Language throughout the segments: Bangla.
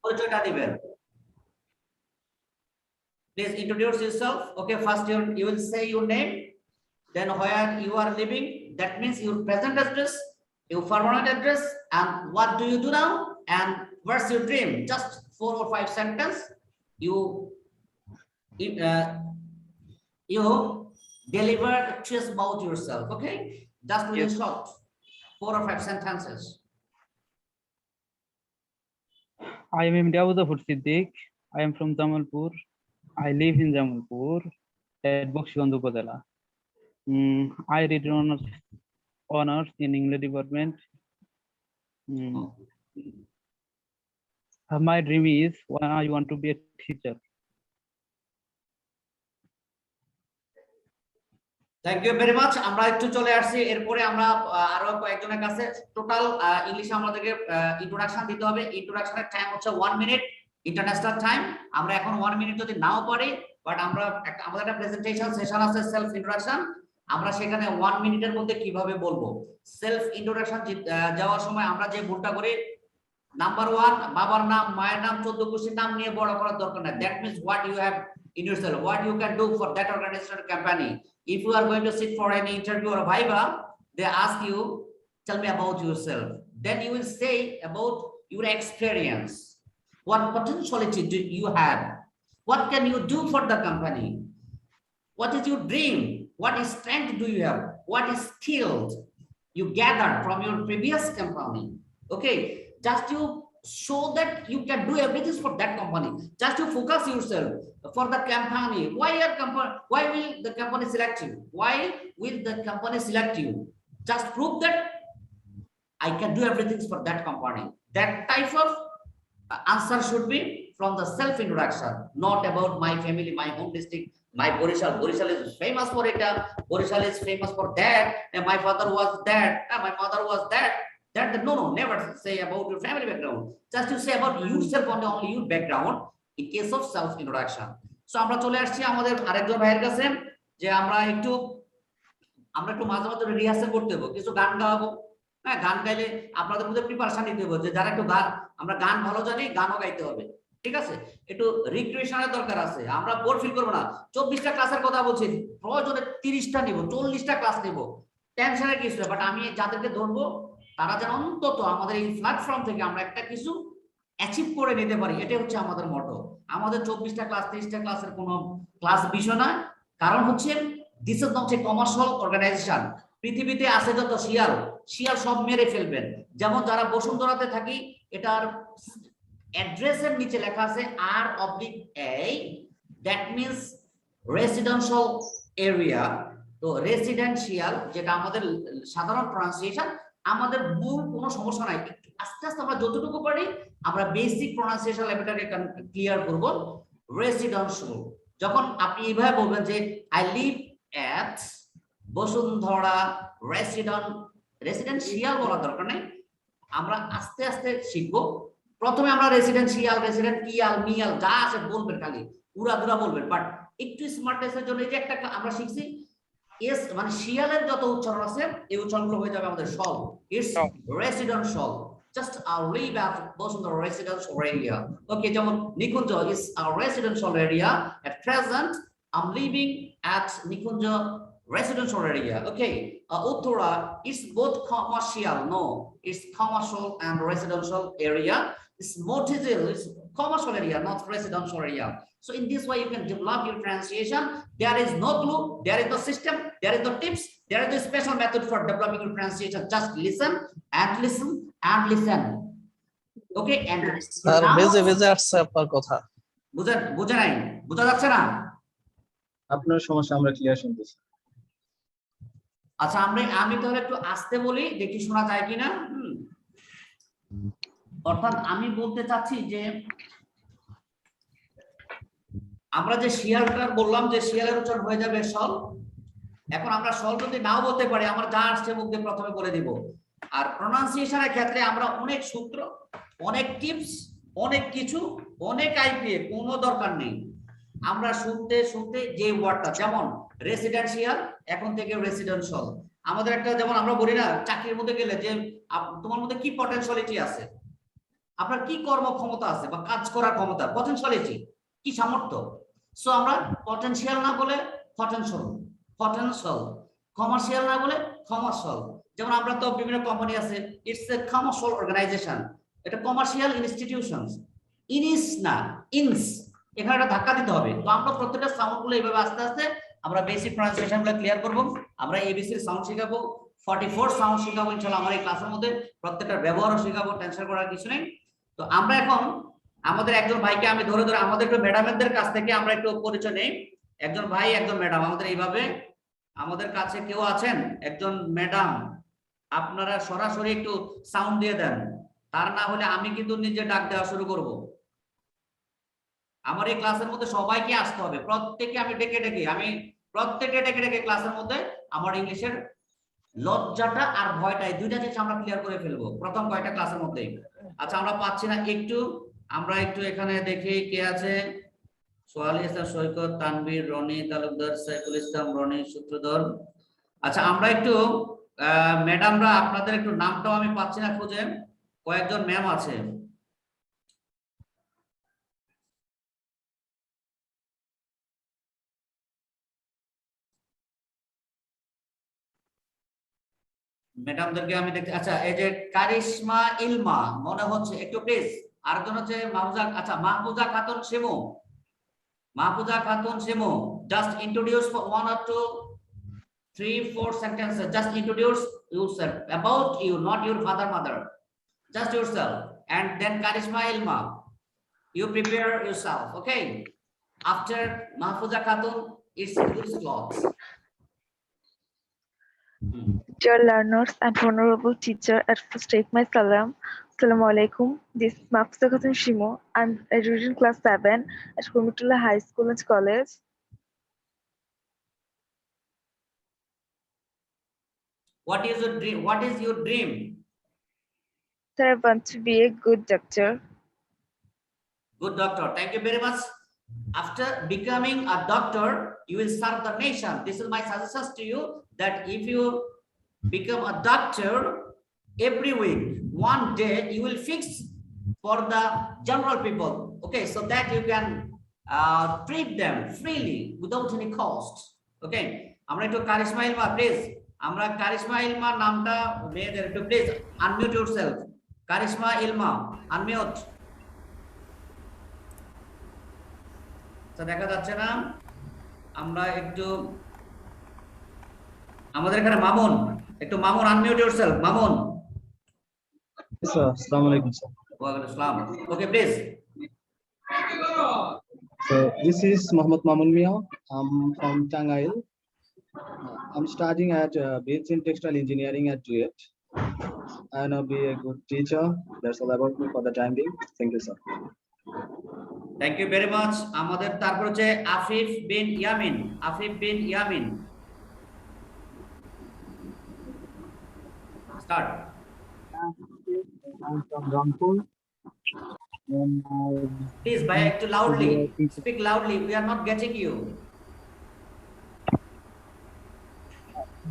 পরিচয়টা দিবেন। Please introduce yourself. Okay, first you will say your name, then where you are living, that means your present address, your permanent address, and what do you do now, and what's your dream. Just 4 or 5 sentences you deliver just about yourself. Okay, just really short, 4 or 5 sentences. I am Imtiazul Siddiq. I am from Jamalpur. I live in Jamalpur at Bakshigandh Upazila. I read honors in English department. My dream is I want to be a teacher. Thank you very much. আমরা একটু চলে আসছি, এরপরে আমরা আরো কয়েকজনের কাছে টোটাল ইংলিশে আমাদেরকে ইন্ট্রোডাকশন দিতে হবে। ইন্ট্রোডাকশনের টাইম হচ্ছে 1 মিনিট ইন্টারন্যাশনাল টাইম। আমরা এখন 1 মিনিট যদি নাও পারি, বাট আমরা আমাদের একটা প্রেজেন্টেশন সেশন আছে সেলফ ইন্ট্রোডাকশন, আমরা সেখানে 1 মিনিটের মধ্যে কিভাবে বলবো। সেলফ ইন্ট্রোডাকশন যাওয়ার সময় আমরা যে ভুলটা করি, নাম্বার 1 বাবার নাম, মায়ের নাম, 14 গোষ্ঠীর নাম নিয়ে বড় করার দরকার নাই। That means what you have in yourself, what you can do for that organization or company. If you are going to sit for any interview or viva, they ask you, tell me about yourself, then you will say about your experience, what potentiality do you have, what can you do for the company, what is your dream, what is strength do you have, what is skills you gathered from your previous company. Okay, just you show that you can do everything for that company. Just to focus yourself for the company. Why will the company select you? Why will the company select you? Just prove that I can do everything for that company. That type of answer should be from the self introduction, not about my family, my home district, my Borishal is famous for it, Borishal is famous for that, and my father was that, my mother was that. No, never say about your family background. Just to say about yourself on only your background in case of self introduction. So আমরা চলে আসছি আমাদের আরেকজন ভাইয়ের কাছে, যে আমরা একটু মাঝে মাঝে রিহার্সাল করতে হবে, কিছু গান গাওয়াবো। হ্যাঁ, গান গাইলে আপনাদের মধ্যে প্রিপারেশন নিতে হবে, যে যারা একটু আমরা গান ভালো জানি, গানও গাইতে হবে। ঠিক আছে, একটু রিক্রিয়েশনের দরকার আছে। আমরা বোর ফিল করবো না। 24টা ক্লাসের কথা বলছি, প্রয়োজনে 30টা নিব, 40টা ক্লাস নিব, টেনশনের কিছু না। বাট আমি যাদেরকে ধরবো তারা যেন অন্তত আমাদের এই প্ল্যাটফর্ম থেকে আমরা একটা কিছু অ্যাচিভ করে নিতে পারি, এটাই হচ্ছে আমাদের মটো। আমাদের 24টা ক্লাস 30টা ক্লাসের কোনো ক্লাস বিষয় না। কারণ হচ্ছে this is not a commercial organisation. পৃথিবীতে আছে যত শিয়াল সব মেরে ফেলবেন। যেমন যারা বসুন্ধরাতে থাকি, এটার অ্যাড্রেসের নিচে লেখা আছে R/A, that means residential area. তো রেসিডেন্সিয়াল যেটা আমাদের সাধারণ প্রনাউন্সিয়েশন, আমাদের মূল কোনো সমস্যা নাই। আস্তে আস্তে আমরা যতটুকু পারি আমরা বেসিক প্রনাউন্সিয়েশন লেভেলটাকে ক্লিয়ার করব। রেসিডেন্সিয়াল, যখন আপনি এইভাবে বলবেন যে I live at Bashundhara residential বলার দরকার নেই, আমরা আস্তে আস্তে শিখবো। প্রথমে আমরা রেসিডেন্সিয়াল, রেসিডেন্টিয়াল, মিয়াল যা আছে বলবেন, খালি উড়াধুরা বলবেন। বাট একটু স্মার্টনেসের জন্য এই যে একটা আমরা শিখছি, এস মানে শিয়ালের যত উচ্চারণ আছে এই উচ্চারণগুলো হয়ে যাবে আমাদের সল। It's residential, just live at Bashundhara residential area. Okay, যেমন Nikunja is a residential area, at present I am living at Nikunja residential area. Okay, Uttara is both commercial. No, it's commercial and residential area. It's Motilal is commercial area, not residential area. So in this way you can develop your pronunciation. There is no clue, there is no system, there is no tips, there is no special method for developing your pronunciation. Just listen and listen and listen. Okay, and sir বেজে আসছে আপনার কথা, বুঝা নাই, বুঝা যাচ্ছে না? আপনার সমস্যা আমরা ক্লিয়ার শুনতেছি। আচ্ছা, আমি তাহলে একটু আস্তে বলি, দেখি শোনা যায় কিনা। অর্থাৎ আমি বলতে চাচ্ছি যে আমরা যে শিয়ালটা বললাম যে শিয়ালের উচ্চারণ হয়ে যাবে সল। এখন আমরা সল যদি নাও বলতে পারি, আমরা যা আসছে মুখ দিয়ে প্রথমে বলে দিব। আর প্রনাউন্সিয়েশনের ক্ষেত্রে আমরা অনেক সূত্র, অনেক টিপস, অনেক কিছু, অনেক আইপিএ কোনো দরকার নেই। আমরা শুনতে শুনতে যে ওয়ার্ডটা, যেমন রেসিডেন্সিয়াল এখন থেকে রেসিডেন্সিয়াল। আমাদের একটা যেমন আমরা বলি না চাকরির মধ্যে গেলে যে তোমার মধ্যে কি পটেনশিয়ালিটি আছে, আপনার কি কর্মক্ষমতা আছে বা কাজ করার ক্ষমতা, পটেনশিয়ালিটি কি সামর্থ্য। সো আমরা পটেনশিয়াল না বলে পটেনশিয়াল, পটেনশিয়াল, কমার্শিয়াল না বলে কমার্শিয়াল। যেমন আমরা তো বিভিন্ন কোম্পানি আছে, ইটস এ কমার্শিয়াল অর্গানাইজেশন, এটা কমার্শিয়াল ইনস্টিটিউশনস। ইনিস না ইনস, এখানে একটা ধাক্কা দিতে হবে। তো আমরা প্রত্যেকটা সাউন্ড গুলো এইভাবে আস্তে আস্তে আমরা বেসিক প্রনাউন্সিয়েশন গুলো ক্লিয়ার করব। আমরা এবিসির সাউন্ড শেখাবো, 44 সাউন্ড শেখাবো ইনশাআল্লাহ আমার এই ক্লাসের মধ্যে, প্রত্যেকটার ব্যবহারও শেখাবো, টেনশন করার কিছু নেই। তো আমরা এখন আমাদের একজন ভাইকে আমি ধরে ধরে আমাদের একটু ম্যাডামদের কাছ থেকে আমরা একটু পরিচয় নেই। একজন ভাই একজন ম্যাডাম আমাদের এইভাবে, আমাদের কাছে কেউ আছেন একজন ম্যাডাম, আপনারা সরাসরি একটু সাউন্ড দিয়ে দেন, তার না হলে আমি কিন্তু নিজে ডাক দেওয়া শুরু করব। আমার এই ক্লাসের মধ্যে সবাইকে আসতে হবে, প্রত্যেকে আমি ডেকে ডেকে ক্লাসের মধ্যে আমার ইংলিশের লজ্জাটা আর ভয়টা এই দুইটা জিনিস আমরা ক্লিয়ার করে ফেলবো প্রথম কয়েকটা ক্লাসের মধ্যে। আচ্ছা আমরা পাচ্ছি না, আমরা একটু এখানে দেখি কে আছে। সোহালি ইসলাম সৈকত, তানভীর, রনি তালুকদার, সাইফুল ইসলাম, রনি সূত্রধর। আচ্ছা আমরা একটু ম্যাডামরা আপনাদের একটু নামটাও আমি পাচ্ছি না খুঁজে, কয়েকজন ম্যাম আছে। ম্যাডামদেরকে আমি দেখতে, আচ্ছা এই যে কারিশমা ইলমা মনে হচ্ছে, একটু প্লিজ। আরেকজন হচ্ছে মাহফুজা, আচ্ছা Mahfuza Khatun Shimu, Mahfuza Khatun Shimu, just introduce for 1 or 2 3 4 sentences, just introduce yourself, about you, not your father mother, just yourself. And then Karishma Ilma, you prepare yourself, okay? After Mahfuza Khatun, it's your slots. Dear learners and honorable teacher, at first take my salam. Assalamu alaikum. This is Mahfuza Khatun Shimo. I'm reading class 7 at Kumitullah High School and College. What is your dream? What is your dream? Sir, I want to be a good doctor. Good doctor. Thank you very much. After becoming a doctor, you will serve the nation. This is my suggestions to you, that if you become a doctor, every week, one day, you will fix for the general people. Okay, so that you can treat them freely without any cost. Okay, আমরা একটু কারিশমা ইলমা প্লিজ, আমরা কারিশমা ইলমা নামটা মেয়েদের একটু please unmute yourself. Karishma Ilma unmute. দেখা যাচ্ছে না, আমরা একটু আমাদের এখানে মামুন, একটু Mamun unmute yourself, Mamun. Sir আসসালামু আলাইকুম স্যার। ওয়া আলাইকুম আসসালাম। Okay please. So this is Mohammad Mamun Mia. I'm from Tangail. I'm studying at BSc in Textile Engineering at JUET, and I'll be a good teacher. That's all about me for the time being. Thank you, sir. Thank you very much. আমাদের তারপর হচ্ছে Afif bin Yamin, Afif bin Yamin, start. I'm from Rampur. Please ভাই একটু loudly speak, loudly, we are not getting you.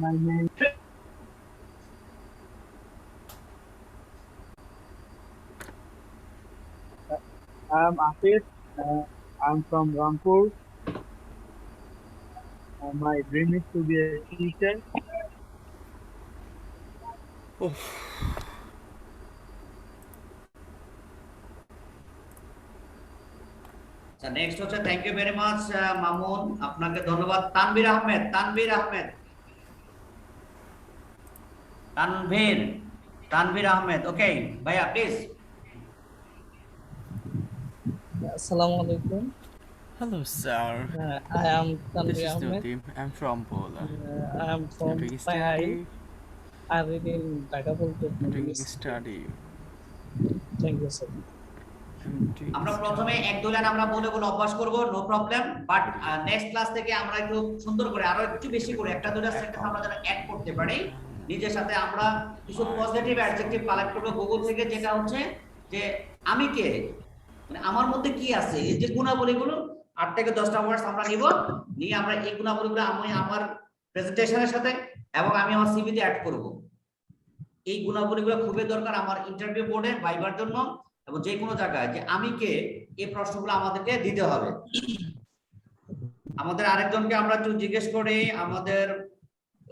My name I'm Afif. I'm from Rampur. My dream is to be a teacher. আচ্ছা নেক্সট হচ্ছে, thank you very much Mamun, আপনাকে ধন্যবাদ। তানভীর আহমেদ, তানভীর আহমেদ, তানভীর আহমেদ। ওকে ভাইয়া please. Assalamu alaikum. Hello, sir. I am This Tanvir is Ahmed. Nadim. I'm from Pola. I am from You're doing Tangail. study. I read in Dhaka You're doing Polytechnic. study. Thank you, sir. I'm doing আমরা study. প্রথমে এক দুই লাইন আমরা বলে বলে অভ্যাস করব, no problem. But next class থেকে আমরা একটু সুন্দর করে আরো একটু বেশি করে একটা দুইটা সেন্টেন্স আমরা যেন অ্যাড করতে পারি নিজের সাথে। আমরা কিছু পজিটিভ অ্যাডজেক্টিভ কালেক্ট করব গুগল থেকে, যেটা হচ্ছে যে আমি কে, মানে আমার মধ্যে কি আছে, এই যে গুণাবলীগুলো 8 থেকে 10টা ওয়ার্ডস আমরা নিব, নিয়ে আমরা এই গুণাবলীগুলো আমি আমার প্রেজেন্টেশনের সাথে এবং আমি আমার সিভিতে অ্যাড করব। এই গুণাবলীগুলো খুবই দরকার আমার ইন্টারভিউ বোর্ডে ভাইবার জন্য, এবং যে কোনো জায়গায় যে আমি কে, এই প্রশ্নগুলো আমাদেরকে দিতে হবে। আমাদের আরেকজনকে আমরা একটু জিজ্ঞেস করি, আমাদের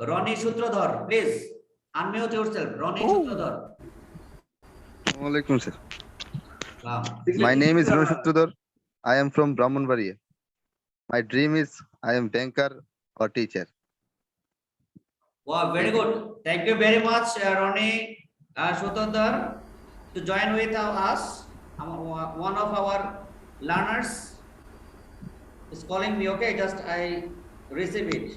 Rony Sutradhar, please unmute yourself. Rony Sutradhar. Assalamualaikum, sir. সালাম। My name is Ronu Shutrudhar. I am from Brahmanbaria. My dream is I am banker or teacher. Wow, very good. Thank you very much, Roni Sutrodhar, to join with us. One of our learners is calling me. Okay, just I receive it.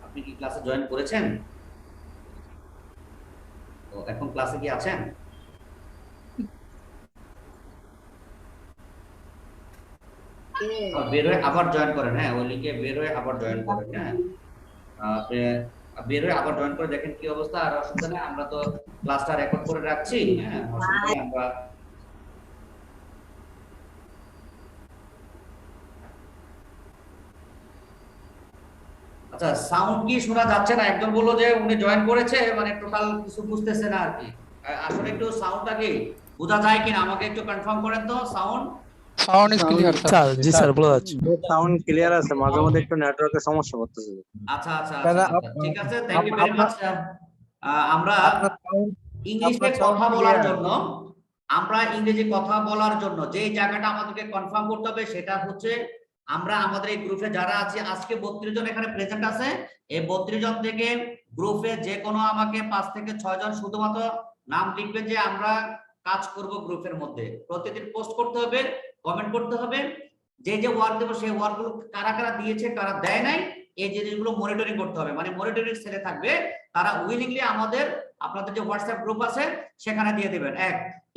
আপনি কি ক্লাসে জয়েন করেছেন? তো এখন ক্লাসে কি আছেন? বের হয়ে আবার জয়েন করেন। হ্যাঁ, ওই লিঙ্কে বের হয়ে আবার জয়েন করেন। হ্যাঁ, আপনি বের হয়ে আবার জয়েন করে দেখেন কি অবস্থা। আর অসুবিধা নেই, আমরা তো ক্লাসটা রেকর্ড করে রাখছি। হ্যাঁ, অসুবিধা নেই। আমরা আচ্ছা, সাউন্ড কি শোনা যাচ্ছে না? একজন বললো যে উনি জয়েন করেছে, মানে টোটাল কিছু বুঝতেছে না আর কি। আসলে একটু সাউন্ডটা কি বোঝা যায় কিনা আমাকে একটু কনফার্ম করেন তো। Sound sound is clear sir. G sir, বোঝা যাচ্ছে। সাউন্ড ক্লিয়ার আছে, মাঝে মধ্যে একটু নেটওয়ার্কের সমস্যা করতেছে। আচ্ছা আচ্ছা আচ্ছা, ঠিক আছে, থ্যাংক ইউ ভেরি মাচ। আমরা ইংলিশে কথা বলার জন্য, আমরা ইংরেজি কথা বলার জন্য যে জায়গাটা আমাদেরকে কনফার্ম করতে হবে সেটা হচ্ছে, আমরা আমাদের এই গ্রুপে যারা আছি আজকে 32 জন এখানে প্রেজেন্ট আছে। এই 32 জন থেকে গ্রুপে যে কোনো আমাকে 5 থেকে 6 জন শুধুমাত্র নাম লিখবেন যে আমরা কাজ করব গ্রুপের মধ্যে। প্রতিদিন পোস্ট করতে হবে, কমেন্ট করতে হবে, যে যে ওয়ার্ক দেবো সেই ওয়ার্কগুলো কারা কারা দিয়েছে কারা দেয় নাই এই জিনিসগুলো মনিটরিং করতে হবে। মানে মনিটরিং সেলে থাকবে, তারা উইলিংলি আমাদের আপনাদের যে হোয়াটসঅ্যাপ গ্রুপ আছে সেখানে দিয়ে দেবেন।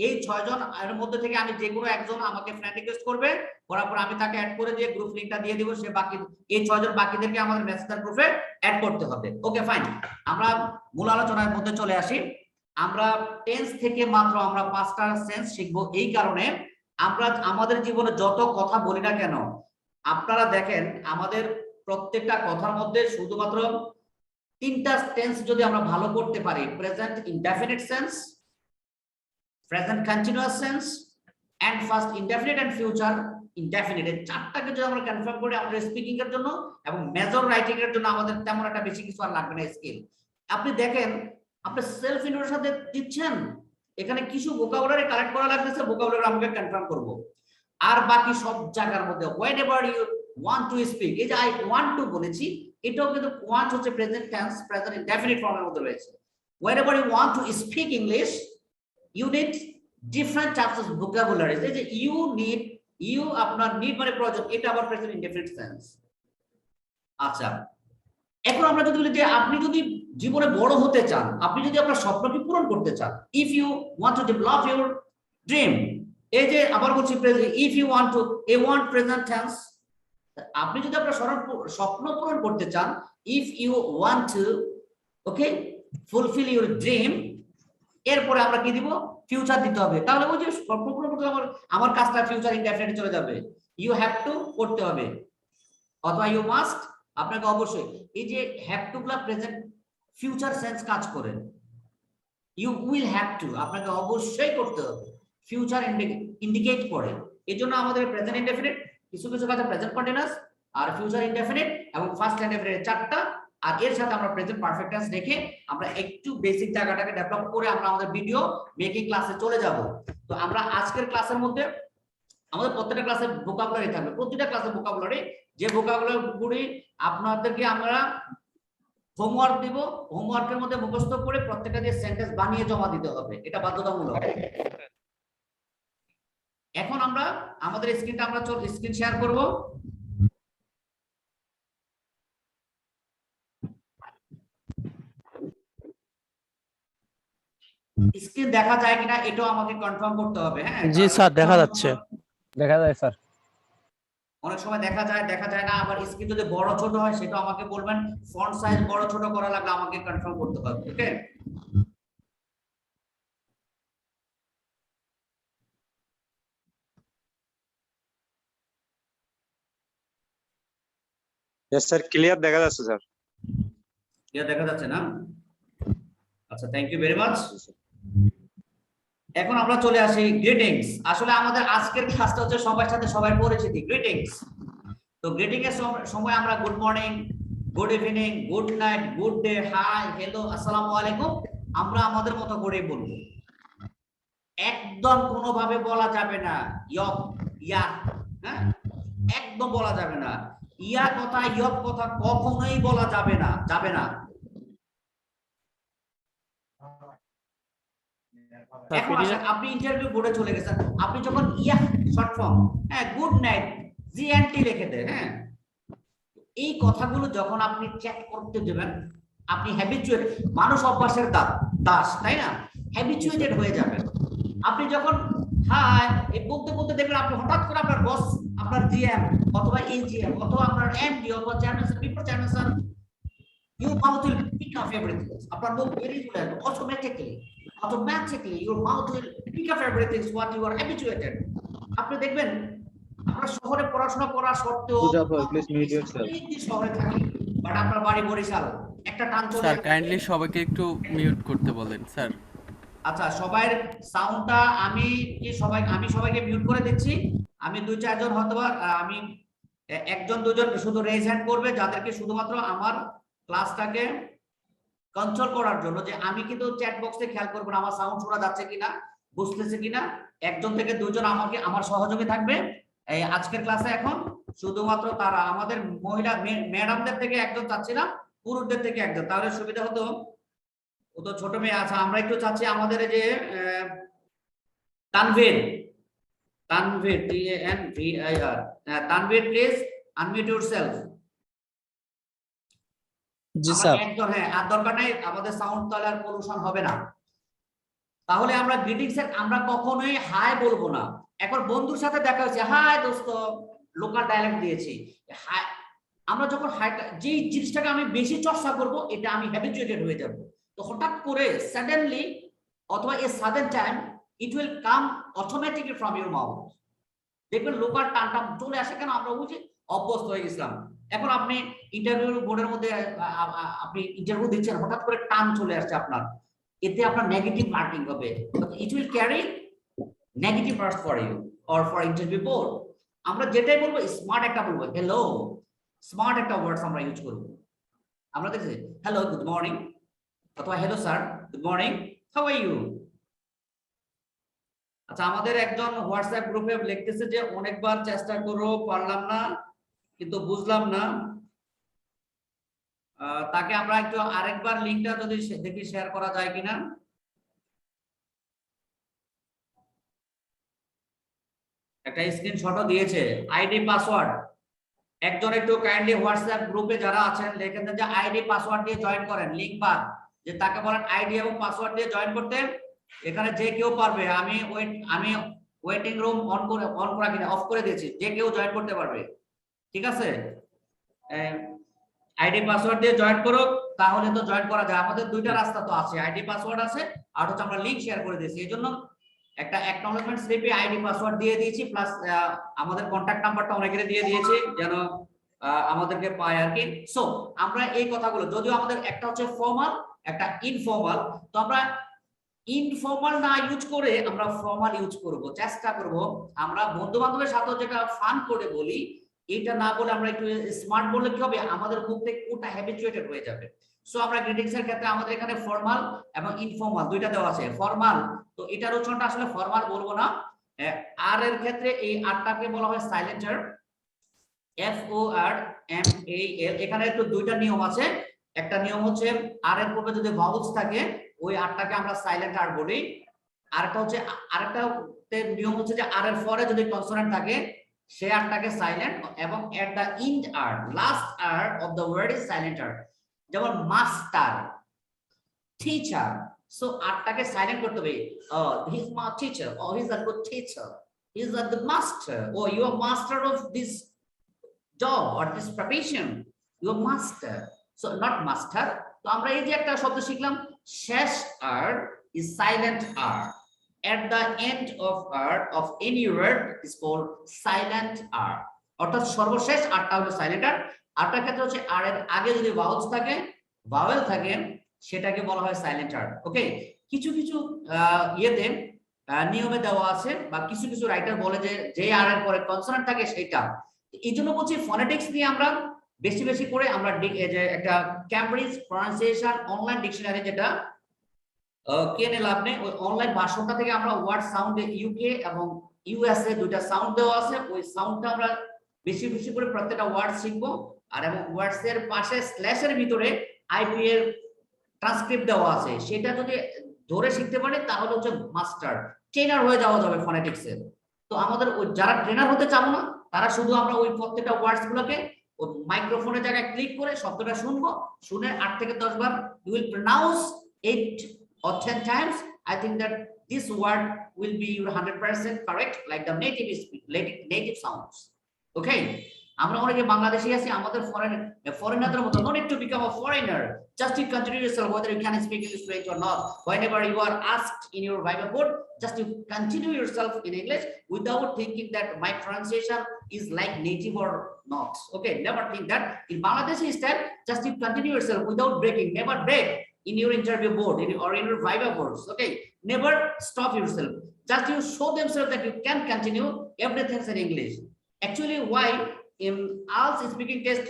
এই 6 জন এর মধ্যে থেকে আমি যে কোনো একজন আমাকে ফ্রেন্ড রিকোয়েস্ট করবে, করার পর আমি তাকে অ্যাড করে দিয়ে গ্রুপ লিংকটা দিয়ে দিব। সে বাকি এই 6 জন বাকিদেরকে আমাদের মেসেঞ্জার গ্রুপে অ্যাড করতে হবে। ওকে ফাইন, আমরা মূল আলোচনার মধ্যে চলে আসি। আমরা টেন্স থেকে মাত্র আমরা 5টা সেন্স শিখবো। এই কারণে আমরা আমাদের জীবনে যত কথা বলি না কেন, আপনারা দেখেন আমাদের প্রত্যেকটা কথার মধ্যে শুধুমাত্র 3টা টেন্স যদি আমরা ভালো করতে পারি, present indefinite sense, present continuous sense and first indefinite and future indefinite, এই 4টাকে যদি আমরা কনফার্ম করি আমাদের স্পিকিং এর জন্য এবং মেজর রাইটিং এর জন্য আমাদের তেমন একটা বেশি কিছু আর লাগবে না স্কিল। আপনি দেখেন, আপনি সেলফ ইন্ট্রোডাকশন দিচ্ছেন, এখানে কিছু ভোকাবুলারি কালেক্ট করা লাগতেছে, ভোকাবুলারি আমাকে কনফার্ম করব। আর বাকি সব জায়গার মধ্যে whenever you want to speak, এই যে I want to বলেছি, এটাও কিন্তু want হচ্ছে প্রেজেন্ট টেন্স, প্রেজেন্ট ইনডেফিনিট ফর্মের মধ্যে রয়েছে। whenever you want to speak English, you need different types of vocabularies। এই যে you আপনার need মানে প্রয়োজন, এটা আবার প্রেজেন্ট ইনডেফিনিট সেন্স। আচ্ছা, এখন আমরা যদি বলি যে আপনি যদি জীবনে বড় হতে চান, আপনি যদি আপনার স্বপ্নকে পূরণ করতে চান, if you want to develop your dream, এই যে আবার বলছি if you want to, a want present tense, আপনি যদি আপনার স্বপ্ন পূরণ করতে চান, if you want to, okay, fulfill your dream, এরপরে আমরা কি দিব? ফিউচার দিতে হবে। তাহলে ওই যে স্বপ্ন পূরণ করতে আমার কাজটা ফিউচার ইনডেফিনিট চলে যাবে। you have to করতে হবে অথবা you must, আপনাকে অবশ্যই এই যে হ্যাভ টু গুলা প্রেজেন্ট ফিউচার সেন্স কাজ করে। ইউ উইল হ্যাভ টু, আপনাকে অবশ্যই করতে হবে, ফিউচার ইন্ডিকেট করে। এজন্য আমাদের প্রেজেন্ট ইনডেফিনিট, কিছু কিছু কাজে প্রেজেন্ট কন্টিনিউয়াস আর ফিউচার ইনডেফিনিট এবং ফার্স্ট ইনডেফিনিট 4টা, আর এর সাথে আমরা প্রেজেন্ট পারফেক্ট টেন্স রেখে আমরা একটু বেসিক জায়গাটাকে ডেভেলপ করে আমরা আমাদের ভিডিও মেকিং ক্লাসে চলে যাব। তো আমরা আজকের ক্লাসের মধ্যে আমাদের প্রত্যেকটা ক্লাসে ভোকাবুলারি থাকবে, প্রতিটা ক্লাসে ভোকাবুলারি, যে ভোকাবুলারি আপনাদেরকে আমরা হোমওয়ার্ক দিব, হোমওয়ার্কের মধ্যে মুখস্থ করে প্রত্যেকটা দিয়ে সেন্টেন্স বানিয়ে জমা দিতে হবে, এটা বাধ্যতামূলক। এখন আমরা আমাদের স্ক্রিনটা আমরা স্ক্রিন শেয়ার করব। স্ক্রিন দেখা যায় কিনা এটাও আমাকে কনফার্ম করতে হবে। হ্যাঁ জি স্যার, দেখা যাচ্ছে। দেখা যায় স্যার। অনেক সময় দেখা যায়, দেখা যায় না। আবার স্ক্রিন যদি বড় ছোট হয় সেটা আমাকে বলবেন, ফন্ট সাইজ বড় ছোট করা লাগলে আমাকে কনফার্ম করতে হবে। ওকে, यस স্যার, ক্লিয়ার দেখা যাচ্ছে স্যার। ক্লিয়ার দেখা যাচ্ছে না? আচ্ছা, থ্যাংক ইউ ভেরি মাচ। এখন আমরা চলে আসি গ্রিটিংস। আসলে আমাদের আজকের ক্লাসটা হচ্ছে সবার সাথে সবার পরিচিতি, গ্রিটিংস। তো গ্রিটিং এর সময় আমরা good morning, good evening, good night, good day, hi, hello, আসসালামু আলাইকুম আমরা আমাদের মতো করে বলবো। একদম কোনোভাবে বলা যাবে না ইয়ক, ইয়া, হ্যাঁ, একদম বলা যাবে না। ইয়া কথা, ইয়ক কথা কখনোই বলা যাবে না, যাবে না। এখন আসেন, আপনি ইন্টারভিউ বোর্ডে চলে গেছেন, আপনি যখন ইয়া শর্ট ফর্ম, হ্যাঁ, গুড নাইট, জিএনটি লিখে দেন, হ্যাঁ, এই কথাগুলো যখন আপনি চ্যাট করতে দেবেন, আপনি হ্যাবিচুয়েট, মানুষ অভ্যাসের দাস, তাই না? হ্যাবিচুয়েটেড হয়ে যাবেন। আপনি যখন হাই এই বলতে বলতে দেখবেন আপনি হঠাৎ করে আপনার বস, আপনার জিএম অথবা এজিএম অথবা আপনার এমডি অথবা chairman sir, বিপর chairman sir, your mouth will pick up everything. আপনার মুখ বেরিয়ে চলে আসবে automatically your mouth will pick up everything what you are habituated. আপনি দেখবেন আমরা শহরে পড়াশোনা করা সত্ত্বেও please mute yourself. শহরে থাকি, বাট আপনার বাড়ি বরিশাল, একটা টান চলে স্যার আসবে। কাইন্ডলি সবাইকে একটু মিউট করতে বলেন স্যার। আচ্ছা, সবার সাউন্ডটা আমি সবাইকে মিউট করে দিচ্ছি। আমি 2-4 জন হয়তো আমি 1-2 জন শুধু রেজ হ্যান্ড করবে, যাদেরকে শুধুমাত্র আমার ক্লাসটাকে কন্ট্রোল করার জন্য, যে আমি কিন্তু চ্যাট বক্সে খেয়াল করব না আমার সাউন্ড শোনা যাচ্ছে কিনা, বুঝতেছে কিনা। 1 থেকে 2 জন আমাকে আমার সহযোগী থাকবে এই আজকের ক্লাসে। এখন শুধুমাত্র তারা, আমাদের মহিলা ম্যাডামদের থেকে 1 জন চাচ্ছিলাম, পুরুষদের থেকে 1 জন, তাহলে সুবিধা হতো। ও তো ছোট মেয়ে আছে, আমরা একটু চাচ্ছি আমাদের এই যে Tanvir, TANVIR, Tanvir please unmute yourself. G sir. একজন, হ্যাঁ, আর দরকার নাই, আমাদের সাউন্ড তাহলে আর পলিউশন হবে না। তাহলে আমরা গ্রিটিংস এর আমরা কখনোই হাই বলবো না। এখন বন্ধুর সাথে দেখা হচ্ছে, হাই দোস্ত, লোকাল ডায়ালেক্ট দিয়েছি, হাই। আমরা যখন হাইটা, যে জিনিসটাকে আমি বেশি চর্চা করব, এটা আমি হ্যাবিচুয়েটেড হয়ে যাব। তো হঠাৎ করে সাডেনলি অথবা a sudden time it will come automatically from your mouth. দেখবেন লোকাল টানটা চলে আসে, কেন? আমরা বুঝি অভ্যস্ত হয়ে গেছিলাম। এখন আপনি ইন্টারভিউ বোর্ডের মধ্যে আপনি ইন্টারভিউ দিচ্ছেন, হঠাৎ করে টান চলে আসছে আপনার, এতে আপনার নেগেটিভ মার্কিং হবে। It will carry negative marks for you or for interview board. আমরা যেটাই বলবো স্মার্ট একটা বলবো, হ্যালো, স্মার্ট একটা ওয়ার্ডস আমরা ইউজ করব। আমরা দেখছি হ্যালো, গুড মর্নিং, অথবা hello sir, good morning, how are you. আচ্ছা, আমাদের একজন হোয়াটসঅ্যাপ গ্রুপে লিখতেছে যে অনেকবার চেষ্টা করো, পারলাম না, কিন্তু বুঝলাম না। তাকে আমরা একটু আরেকবার লিংকটা যদি দেখি শেয়ার করা যায় কিনা। একটা স্ক্রিনশটও দিয়েছে, আইডি পাসওয়ার্ড। একজন একটু কাইন্ডলি হোয়াটসঅ্যাপ গ্রুপে যারা আছেন লিখে দেন যে আইডি পাসওয়ার্ড দিয়ে জয়েন করেন, লিংক পান, যে তাকে বলেন আইডি এবং পাসওয়ার্ড দিয়ে জয়েন করতে। এখানে যে কেউ পারবে, আমি ওয়েটিং রুম অন করা কিনা অফ করে দিয়েছি, যে কেউ জয়েন করতে পারবে, ঠিক আছে? আইডি পাসওয়ার্ড দিয়ে জয়েন করো, তাহলে তো জয়েন করা যায়। আমাদের 2টা রাস্তা তো আছে, আইডি পাসওয়ার্ড আছে, আর হচ্ছে আমরা লিংক শেয়ার করে দিয়েছি। এই জন্য একটা অ্যাকনলেজমেন্ট স্লিপে আইডি পাসওয়ার্ড দিয়ে দিয়েছি, প্লাস আমাদের কন্ট্যাক্ট নাম্বারটা অনেকের দিয়ে দিয়েছি, যেন আমাদেরকে পায় আর কি। সো আমরা এই কথাগুলো, যদিও আমাদের একটা হচ্ছে ফর্মাল, একটা ইনফর্মাল, তো আমরা ইনফর্মাল না ইউজ করে আমরা ফর্মাল ইউজ করব, চেষ্টা করব। আমরা বন্ধু বান্ধবের সাথে যেটা ফান করে বলি, এটা না বলে আমরা একটু স্মার্ট বললে কি হবে, আমাদের মুখ থেকে ওটা হ্যাবিচুয়েটেড হয়ে যাবে। সো আমরা গ্রিটিংস এর ক্ষেত্রে আমাদের এখানে ফর্মাল এবং ইনফর্মাল 2টা দেওয়া আছে। ফর্মাল, তো এটার উচ্চারণটা আসলে ফর্মাল বলবো না। আর এর ক্ষেত্রে এই আরটাকে বলা হয় সাইলেন্টার, FORMAL। এখানে একটু 2টা নিয়ম আছে। একটা নিয়ম হচ্ছে আর এর পূর্বে যদি ভাউলস থাকে, ওই আরটাকে আমরা সাইলেন্ট আর বলি। আরেকটা হচ্ছে, আরেকটা নিয়ম হচ্ছে যে আর এর পরে যদি কনসোনেন্ট থাকে, সে আরটাকে সাইলেন্ট, এবং at the end R, last R of the word is silent R. যেমন মাস্টার, টিচার, সো আরটাকে সাইলেন্ট করতে হবে। He is my teacher, or he is a good teacher, he is the master, or you are master of this job or this profession, you are master, so not master. তো আমরা এই যে একটা শব্দ শিখলাম, শেষ আর is silent r, at the end of r of any word is called silent r, অর্থাৎ সর্বশেষ আরটা হলো সাইলেন্ট আর। আরটার ক্ষেত্রে হচ্ছে আর এর আগে যদি ভাউলস থাকে, ভাওয়েল থাকে সেটাকে বলা হয় সাইলেন্ট আর। ওকে, কিছু কিছু ইয়েতে নিয়মে দেওয়া আছে বা কিছু কিছু রাইটার বলে যে আর এর পরে কনসোনেন্ট থাকে সেটা। এই জন্য বলছি ফনেটিক্স নিয়ে আমরা বেশি বেশি করে আমরা যে একটা ক্যামব্রিজ প্রনাউন্সিয়েশন অনলাইন ডিকশনারি যেটা কেনে লাভ নেই, ওই অনলাইন ভাষণটা থেকে আমরা ওয়ার্ড সাউন্ডে ইউকে এবং ইউএসএ দুইটা সাউন্ড দেওয়া আছে, ওই সাউন্ডটা আমরা বেশি বেশি করে প্রত্যেকটা ওয়ার্ড শিখবো। আর এবং ওয়ার্ডস এর পাশে স্ল্যাশের ভিতরে আইপি এর ট্রান্সক্রিপ্ট দেওয়া আছে, সেটা যদি ধরে শিখতে পারে তাহলে হচ্ছে মাস্টার ট্রেনার হয়ে যাওয়া যাবে ফনেটিক্স এর। তো আমাদের ওই যারা ট্রেনার হতে চাবো না তারা শুধু আমরা ওই প্রত্যেকটা ওয়ার্ডস গুলোকে ওই মাইক্রোফোনের জায়গায় ক্লিক করে শব্দটা শুনবো, শুনে 8 থেকে 10 বার you will pronounce 8 or 10 times. I think that this word will be 100% correct like the native sounds. Okay, আমরা অনেকে বাংলাদেশি আছি, আমাদের ফরেনারদের মতো no need to become a foreigner, just you continue yourself whether you can speak English fluent or not. Whenever you are asked in your Viva board, just you continue yourself in English without thinking that my pronunciation is like native or not. Okay, never think that. In Bangladeshi style, just you continue yourself without breaking, never break in your interview board or in your Viva boards. Okay, never stop yourself, just you show themselves that you can continue everything in English. Actually, why in IELTS speaking test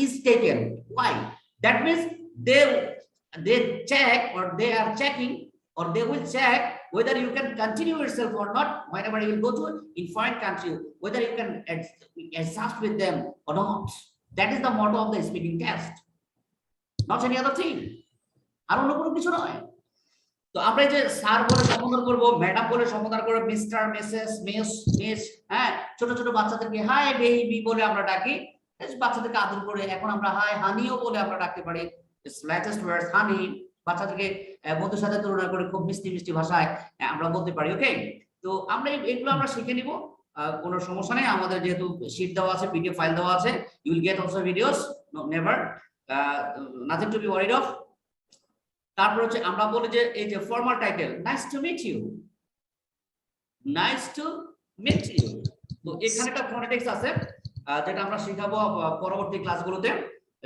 is taken? Why? That means they check or they are checking or they will check whether you can continue yourself or not whenever you will go to in foreign country, whether you can adjust with them or not. That is the motto of the speaking test, not any other thing. আর অন্য কোনো কিছু নয়। তো আমরা যে স্যার বলে সম্বোধন করব, ম্যাডাম বলে সম্বোধন করব, মিস্টার, মিসেস, মিস, হ্যাঁ, ছোট ছোট বাচ্চাদেরকে হাই বেবি বলে আমরা ডাকি, বাচ্চাদেরকে আদর করে। এখন আমরা হাই হানিও বলে আমরা ডাকতে পারি, লেটেস্ট ওয়ার্ডস হানি। বাচ্চাদেরকে বন্ধুর সাথে তুলনা করে খুব মিষ্টি মিষ্টি ভাষায় আমরা বলতে পারি। ওকে, তো আমরা এগুলো আমরা শিখে নিব, কোনো সমস্যা নেই। আমাদের যেহেতু শীট দেওয়া আছে, পিডিএফ ফাইল দেওয়া আছে, you will get also videos, never nothing to be worried of. তারপর হচ্ছে আমরা বলি যে এই যে formal title, nice to meet you, nice to meet you. তো এখানে একটা ফনেটিক্স আছে যেটা আমরা শিখাবো পরবর্তী ক্লাসগুলোতে,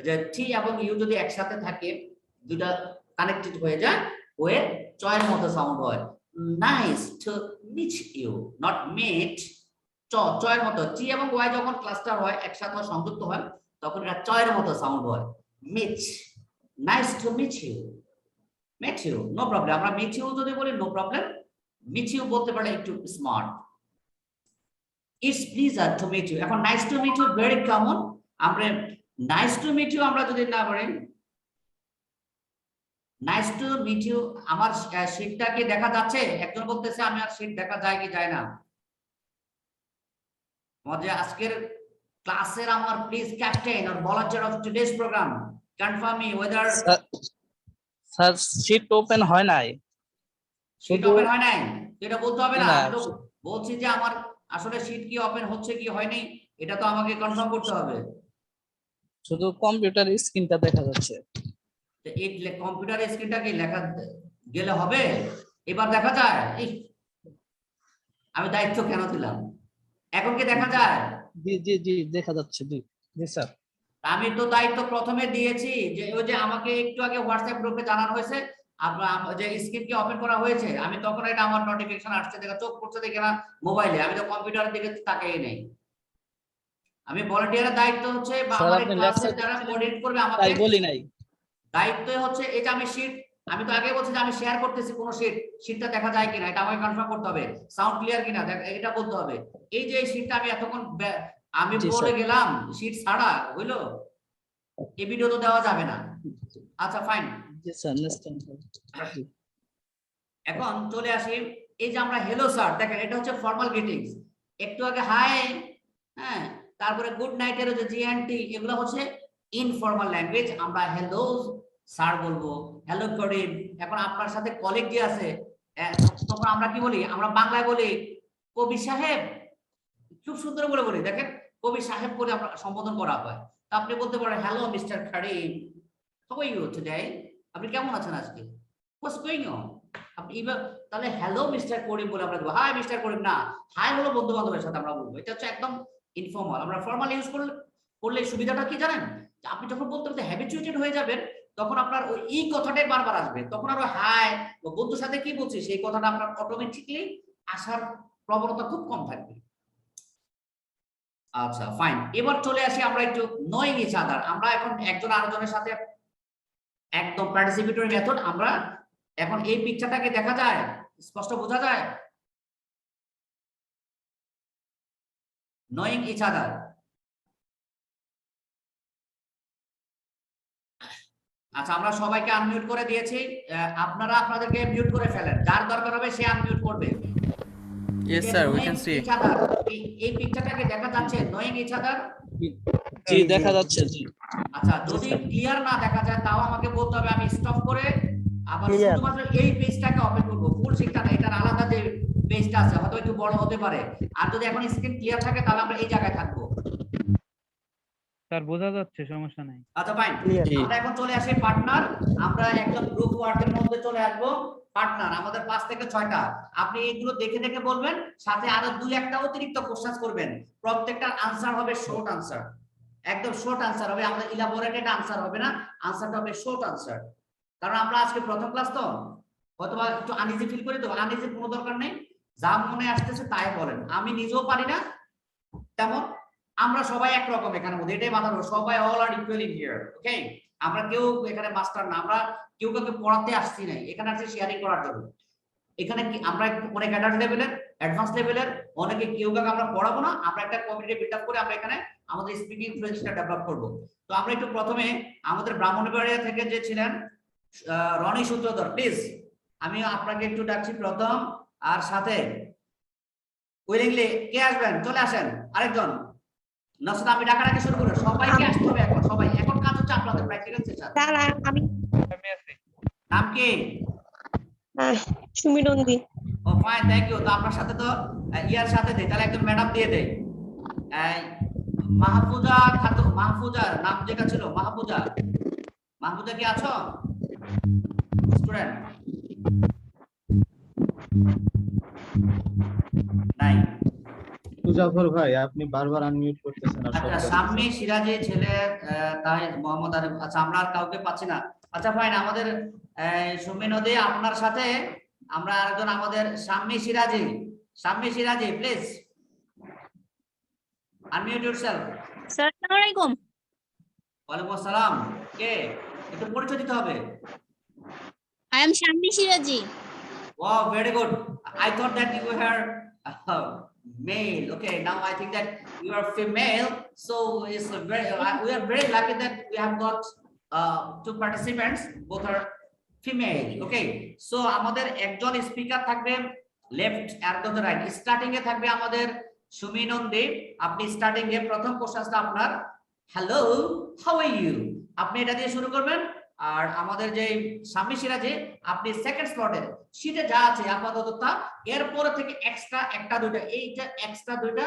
যে টি এবং ইউ যদি একসাথে থাকে, দুটা কানেক্টেড হয়ে যায়, ওয়ে চয়ের মতো সাউন্ড হয়। Nice to meet you, not meet, চয়ের মতো। টি এবং ওয়াই যখন ক্লাস্টার হয়, একসাথে সংযুক্ত হয়, তখন এটা চয়ের মতো সাউন্ড হয়, meet. Nice to meet you, meet you, no problem. আমরা meet you যদি বলি no problem, meet you বলতে পারলে একটু smart. It's pleasure to meet you, এখন nice to meet you very common। আমরা nice to meet you আমরা যদি না বলি nice to meet you, আমার শীটটা কি দেখা যাচ্ছে? একজন বলতেছে আমি আর শীট দেখা যায় কি যায় না। আমাদের আজকের ক্লাসের আমার please captain or volunteer of today's program confirm me whether sir sheet open হয় নাই, শীট ওপেন হয় নাই, এটা বলতে হবে না। বলছি যে আমার আসলে শীট কি ওপেন হচ্ছে কি হয়নি, এটা তো আমাকে কনফার্ম করতে হবে। শুধু কম্পিউটার স্ক্রিনটা দেখা যাচ্ছে। এই কম্পিউটার স্ক্রিনটা কি লেখা গেলে হবে? এবার দেখা যায়? আমি দায়িত্ব কেন দিলাম? এখন কি দেখা যায়? জি জি জি দেখা যাচ্ছে। জি জি স্যার, আমি তো দায়িত্ব প্রথমে দিয়েছি যে ওই যে আমাকে একটু আগে হোয়াটসঅ্যাপ গ্রুপে জানানো হয়েছে যে স্ক্রিন কি ওপেন করা হয়েছে, আমি তখন এটা আমার নোটিফিকেশন আসছে, দেখা চোখ পড়ছে দেখে না মোবাইলে, আমি তো কম্পিউটারের দিকে তাকিয়ে নেই। আমি ভলান্টিয়ারের দায়িত্ব হচ্ছে বা আমার ক্লাসে যারা কোঅর্ডিনেট করবে আমাকে তাই বলি নাই, দায়িত্ব হচ্ছে এই যে আমি শীট, আমি তো আগে বলছি যে আমি শেয়ার করতেছি কোন শীটটা দেখা যায় কিনা, এটা আমাকে কনফার্ম করতে হবে, সাউন্ড ক্লিয়ার কিনা এটা বলতে হবে। এই যে এই শীটটা আমি এতক্ষণ আমি বলে গেলাম শীট ছাড়া হইলো, এই ভিডিও তো দেওয়া যাবে না। আচ্ছা ফাইন, এখন চলে আসি এই যে আমরা হ্যালো স্যার, দেখেন এটা হচ্ছে ফর্মাল গ্রিটিংস। একটু আগে হাই, হ্যাঁ, তারপরে গুড নাইট এর যে জিএনটি, এগুলো হচ্ছে ইনফর্মাল ল্যাঙ্গুয়েজ। আমরা হ্যালো স্যার বলবো, হ্যালো করিম। এখন আপনার সাথে কলিগ যে আছে তখন আমরা কি বলি? আমরা বাংলায় বলি কবি সাহেব, খুব সুন্দর করে বলি, দেখেন কবি সাহেব বলে আমরা সম্বোধন করা হয়। তা আপনি বলতে পারেন hello mister Karim, how are you today, আপনি কেমন আছেন আজকে, হোয়াটস গোইং অন। আপনি এবার তাহলে হ্যালো মিস্টার করিম বলে আমরা দেবো, হাই মিস্টার করিম না, হাই হলো বন্ধু বান্ধবের সাথে আমরা বলবো, এটা হচ্ছে একদম ইনফর্মাল। আমরা ফর্মাল ইউজ করলে সুবিধাটা কি জানেন? আপনি যখন বলতে বলতে হ্যাবিচুয়েটেড হয়ে যাবেন, তখন আপনার ওই এই কথাটাই বারবার আসবে, তখন আরো হাই বন্ধুর সাথে কি বলছি সেই কথাটা আপনার অটোমেটিকলি আসার প্রবণতা খুব কম থাকবে। আচ্ছা ফাইন, এবার চলে আসি আমরা একটু নোয়িং ইচ আদার। আমরা এখন একজন আরেকজনের সাথে একদম পার্টিসিপেটরি মেথড। আমরা এখন এই পিকচারটাকে দেখা যায়, স্পষ্ট বোঝা যায়? Knowing each other. আচ্ছা আমরা সবাইকে আনমিউট করে দিয়েছি, আপনারা আপনাদেরকে মিউট করে ফেলেন, যার দরকার হবে সে আনমিউট করবে। Yes sir, we can see. এই পিকচারটাকে দেখা যাচ্ছে নোয়িং ইচ আদার? জি দেখা যাচ্ছে। জি আচ্ছা যদি ক্লিয়ার না দেখা যায় তাও আমাকে বলতে হবে, আমি স্টপ করে আবার শুধুমাত্র এই পেজটাকে ওপেন করব, ফুল শিটটা না, এটার আলাদা যে পেজটা আছে হয়তো একটু বড় হতে পারে। আর যদি এখন স্ক্রিন ক্লিয়ার থাকে তাহলে আমরা এই জায়গায় থাকবো। স্যার বোঝা যাচ্ছে, সমস্যা নাই। আচ্ছা ফাইন, আমরা এখন চলে আসি পার্টনার। আমরা একদম গ্রুপ ওয়ার্কের মধ্যে চলে আসবো। পার্টনার আমাদের 5 থেকে 6টা, আপনি এগুলো দেখে দেখে বলবেন, সাথে আরো 2-1টা অতিরিক্ত কোশ্চেন করবেন। প্রত্যেকটার আনসার হবে শর্ট আনসার, একদম শর্ট আনসার হবে, আমাদের ইলাবোরেটেড আনসার হবে না, আনসারটা হবে শর্ট আনসার। কারণ আমরা আজকে প্রথম ক্লাস তো হয়তোবা একটু আনইজি ফিল করি, তো আনইজি কোনো দরকার নেই, যা মনে আসতেছে তাই বলেন। আমি নিজেও পারি না তেমন, আমরা সবাই একরকম এখানে মধ্যে, এটাই মাথা রাখবো, সবাই অল আর ইকুয়ালি হিয়ার, ওকে? আমরা কেউ এখানে মাস্টার না, আমরা কেউ কাউকে পড়াতে আসছি নাই, এখানে আসছি শেয়ারিং করার জন্য। এখানে কি আমরা অনেক অ্যাডাল্ট লেভেলের, অ্যাডভান্স লেভেলের, অনেকে কেউ কাউকে আমরা পড়াবো না, আমরা একটা কমিউনিটি বিল্ড আপ করে আমরা এখানে আমাদের স্পিকিং ফ্লুয়েন্সিটা ডেভেলপ করব। তো আমরা একটু প্রথমে আমাদের ব্রাহ্মণবাড়িয়া থেকে যে ছিলেন রনি সূত্রধর, প্লিজ আমি আপনাকে একটু ডাকছি প্রথম, আর সাথে উইলিংলি কে আসবেন চলে আসেন আরেকজন। নসদ আমি ডাকাডাকি শুরু করব, সবাইকে আসতে হবে এখন, সবাই এখন কাজ হচ্ছে আপনাদের প্র্যাকটিক্যাল সেশন। স্যার আমি নাম কি? সুমি নন্দী। ও ফাইন, থ্যাংক ইউ। তো আপনার সাথে তো ইয়ার সাথে দেই, তাহলে একজন ম্যাডাম দিয়ে দেই। মাহফুজা খাতুন, মাহফুজা নাম যেটা ছিল, মাহফুজা, মাহফুজা কি আছো স্টুডেন্ট? নাই। মুজাফর ভাই আপনি বারবার আনমিউট করতেছেন না। আচ্ছা সাম্মি সিরাজি ছেলে, তাই মোহাম্মদ আরিফ। আচ্ছা আমরা আর কাউকে পাচ্ছি না। আচ্ছা ফাইন, আমাদের সুমি নদী আপনার সাথে আমরা আরেকজন আমাদের সাম্মি সিরাজি, Sammi Siraji please unmute yourself. Sir আসসালামু আলাইকুম। ওয়ালাইকুম আসসালাম। কে? একটু পরিচয় দিতে হবে। I M Shammi Siraji. Wow, very good. I thought that you were male. Okay, now I think that you are female. So it's a very, we are very lucky that we have got 2 participants. Both are female. Okay, so আমাদের একজন স্পিকার থাকবে লেফট আর একজন রাইট। স্টার্টিং এ থাকবে আমাদের সুমি নন্দী। আপনি স্টার্টিং এ প্রথম কোশ্চেনটা আপনার, হ্যালো হাউ আর ইউ, আপনি এটা দিয়ে শুরু করবেন। আর আমাদের যে সাম্মি সিরাজি আপনি সেকেন্ড স্লটে শীটে যা আছে আপাতত তা, এরপরে থেকে এক্সট্রা একটা দুইটা, এইটা এক্সট্রা দুইটা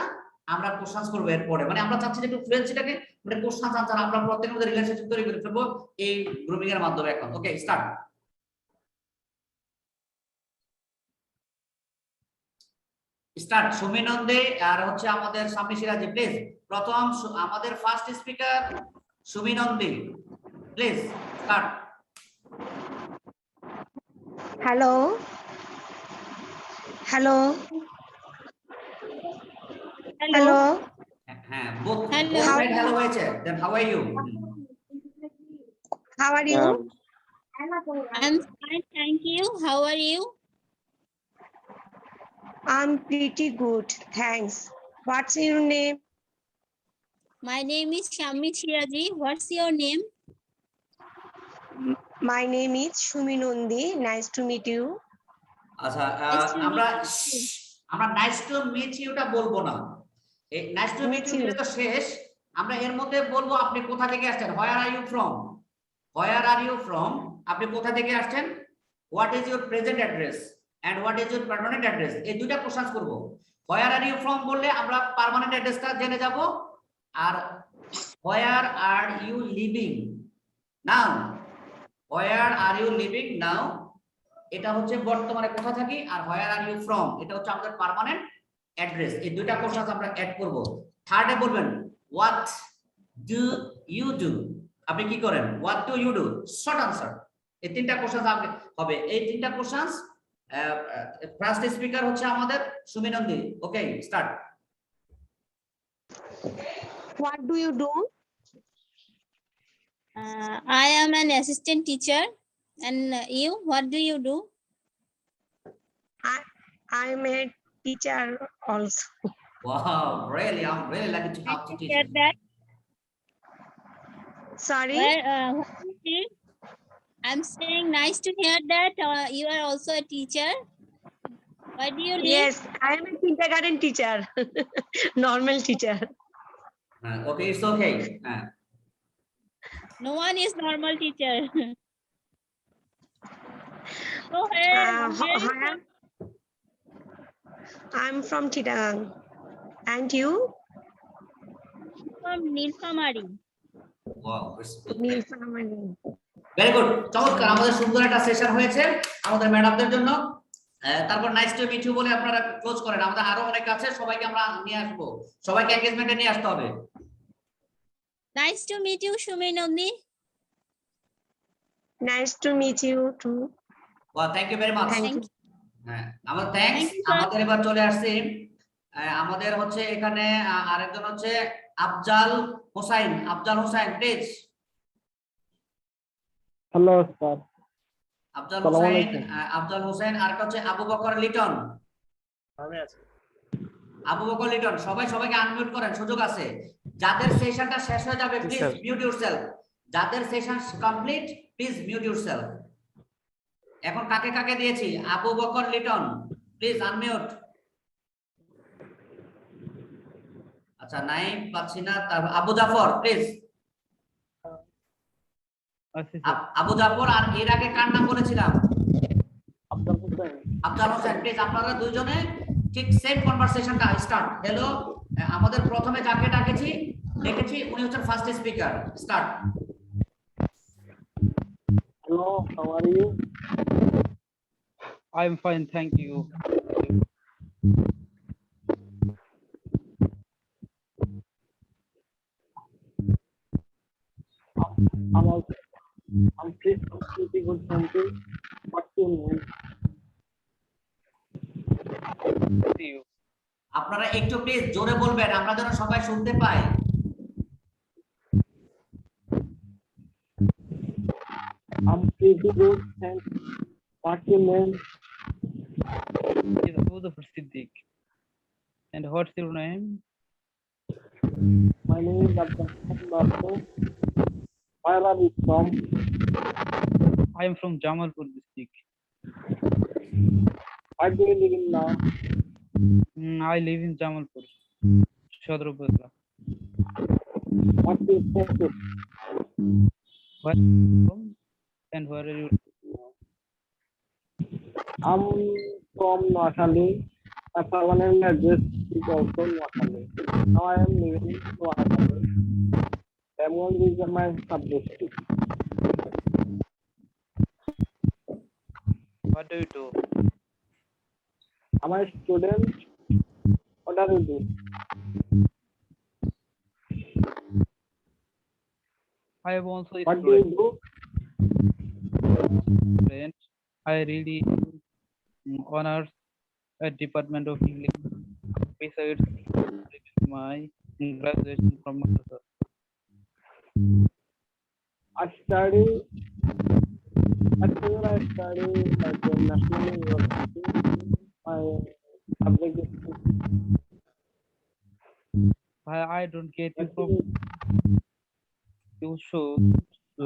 আমরা কোশ্চেন করব এরপরে। মানে আমরা চাচ্ছি যে একটু ফ্লুয়েন্সিটাকে মানে কোশ্চেন আনসার আমরা প্রত্যেকের মধ্যে রিলেশনশিপ তৈরি করে ফেলবো এই গ্রুমিং এর মাধ্যমে। এখন okay start. Start Sumi Nandi আর হচ্ছে আমাদের সাম্মি সিরাজি, প্লিজ প্রথম আমাদের first speaker Sumi Nandi, please start. Hello hello hello. হ্যাঁ both Hello. side hello হয়েছে, then how are you? How are you? I'm fine, thank you. How are you? I'm pretty good, thanks. What's your name? My name is Shammi Shiraji. What's your name? My name is Shumi Nandi. Nice to meet you. আচ্ছা Nice to আমরা meet you. আমরা নাইস টু মিট ইউটা বলবো না, এই nice to meet Meet you you. তো শেষ। আমরা এর মধ্যে বলবো আপনি কোথা থেকে আসছেন, where are you from, where are you from, আপনি কোথা থেকে আসছেন, what is your present address and what is your permanent address, এই দুইটা কোশ্চেন করব। হোয়ার আর ইউ ফ্রম বললে আমরা পার্মানেন্ট অ্যাড্রেসটা জেনে যাব, আর where are you living now, where are you living now এটা হচ্ছে বর্তমানে কোথা থাকি, আর হোয়ার আর ইউ ফ্রম এটা হচ্ছে আমাদের পার্মানেন্ট অ্যাড্রেস। এই দুইটা কোশ্চেন আমরা অ্যাড করব। থার্ডে বলবেন হোয়াট ডু ইউ ডু, আপনি কি করেন? What do you do? Short answer. এই তিনটা কোশ্চেন হবে। এই তিনটা কোশ্চেন ফার্স্ট স্পিকার হচ্ছে আমাদের সুমি নন্দী। ওকে, start. What do you do? I am an assistant teacher. And you, what do you do? I'm a teacher also. Wow, really, I'm really lucky to have to teach Hear you. that? Sorry. What do you say? I'm saying nice to hear that you are also a teacher. Where do you live? Yes, I'm a kindergarten teacher. Normal teacher. Okay, it's okay. No one is normal teacher. Go ahead. Where are you from? I'm from Chittagong. And you? From Nilphamari. Wow, it's good. Nilphamari. Very good, চমৎকার। আমাদের সুন্দর একটা সেশন হয়েছে আমাদের ম্যাডামদের জন্য। তারপর নাইস টু মিট ইউ বলে আপনারা ক্লোজ করেন। আমাদের আরো অনেক আছে, সবাইকে আমরা নিয়ে আসবো, সবাইকে এনগেজমেন্টে নিয়ে আসতে হবে। Nice to meet you, Shumi Nandi. Nice to meet you too. Wow, thank you very much. Thank you. হ্যাঁ, আমাদের থ্যাঙ্কস। Thank you, sir. আমাদের এবার চলে আসছে আমাদের হচ্ছে এখানে আরেকজন হচ্ছে Afzal Hossain. Afzal Hossain please. Hello sir. Afzal আসসালামু হোসেন, আলাইকুম। আফজাল হোসেন। আর একটা হচ্ছে আবু বকর লিটন। আমি আছি। আবু বকর লিটন, সবাইকে আনমিউট করেন, সুযোগ আছে। যাদের সেশনটা শেষ হয়ে যাবে প্লিজ স্যার। Mute yourself. যাদের session complete please mute yourself. এখন কাকে কাকে দিয়েছি? Abu Bakar Liton please unmute. আচ্ছা, নাই পাচ্ছি না। তারপর আবু জাফর প্লিজ। আবু জাফর। আর এর আগে কার নাম বলেছিলাম? আব্দুল হোসেন। আফজাল হোসেন প্লিজ। আপনারা দুইজনে ঠিক সেম কনভারসেশনটা স্টার্ট। হ্যালো, আমাদের প্রথমে যাকে ডেকেছি উনি হচ্ছেন first speaker. Start. Hello, how are you? I'm fine, thank you. I'm pretty good, thank you. What's your name? See you. আপনারা একটু প্লিজ জোরে বলবেন, আমরা যেন সবাই শুনতে পাই। I'm pretty good, thanks. What's your name? Is Abu Zafar Siddiq. And what's your name? My name is Abdul Basu. Where are you from? I am from Jamalpur district. Where do you live in now? I live in Jamalpur, Shodro Upazila. What's your status? Where are you from and where are you? I'm from Noakhali. My permanent address is also Noakhali. Now I am living in Noakhali. Ramon is my subject. What do you do? I'm a student. What are you doing? I am also a What do you student. do? I really honors at Department of English. Besides my graduation from Madrasa. I study at I study at the National University. My subject is I don't get you from you should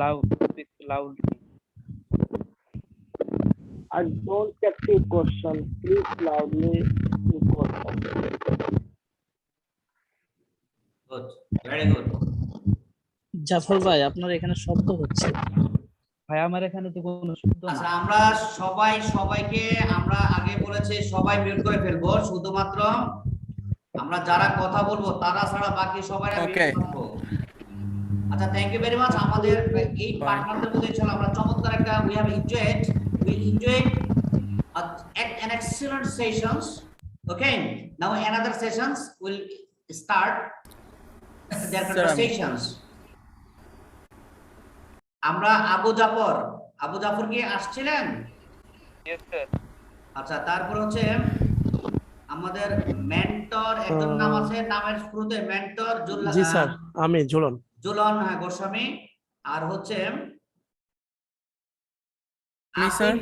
loud, speak loudly. I don't get your question. Please loudly your question. Good, very good. Jafar ভাই, আপনার এখানে শব্দ হচ্ছে। ভাই আমার এখানে তো কোনো শব্দ আচ্ছা, না। আমরা সবাইকে আমরা আগে বলেছি সবাই মিউট করে ফেলবো, শুধুমাত্র আমরা যারা কথা বলবো তারা ছাড়া বাকি সবাই মিউট Okay. থাকবো। আচ্ছা, থ্যাংক ইউ ভেরি মাচ। আমাদের এই পার্টনারদের মধ্যে ইনশাআল্লাহ আমরা চমৎকার একটা we enjoyed an excellent sessions. Okay, now another sessions will start their Sir, conversations. আমরা আবু জাফর কি আসছিলেন? আচ্ছা, তারপর হচ্ছে আমাদের মেন্টর একজন নাম আছে, নামের শুরুতে মেন্টর জি স্যার, আমি ঝুলন। জুলন গোস্বামী। আর হচ্ছে Me, sir.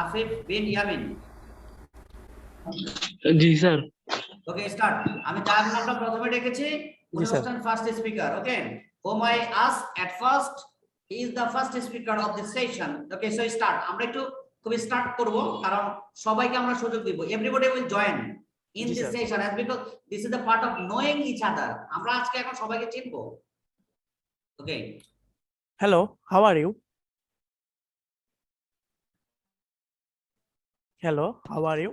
আফিফ বিন ইয়ামিন। জি স্যার। ওকে, স্টার্ট। আমি যার নামটা প্রথমে ডেকেছি উনি হচ্ছেন first speaker. Okay, whom I asked at first, he is the first speaker of this session. Okay, so start. আমরা একটু খুব স্টার্ট করব কারণ সবাইকে আমরা সুযোগ দিব। Everybody will join in this session as because this is the part of knowing each other. আমরা আজকে এখন সবাইকে চিনবো। ওকে, Hello, how are you? Hello, how are you?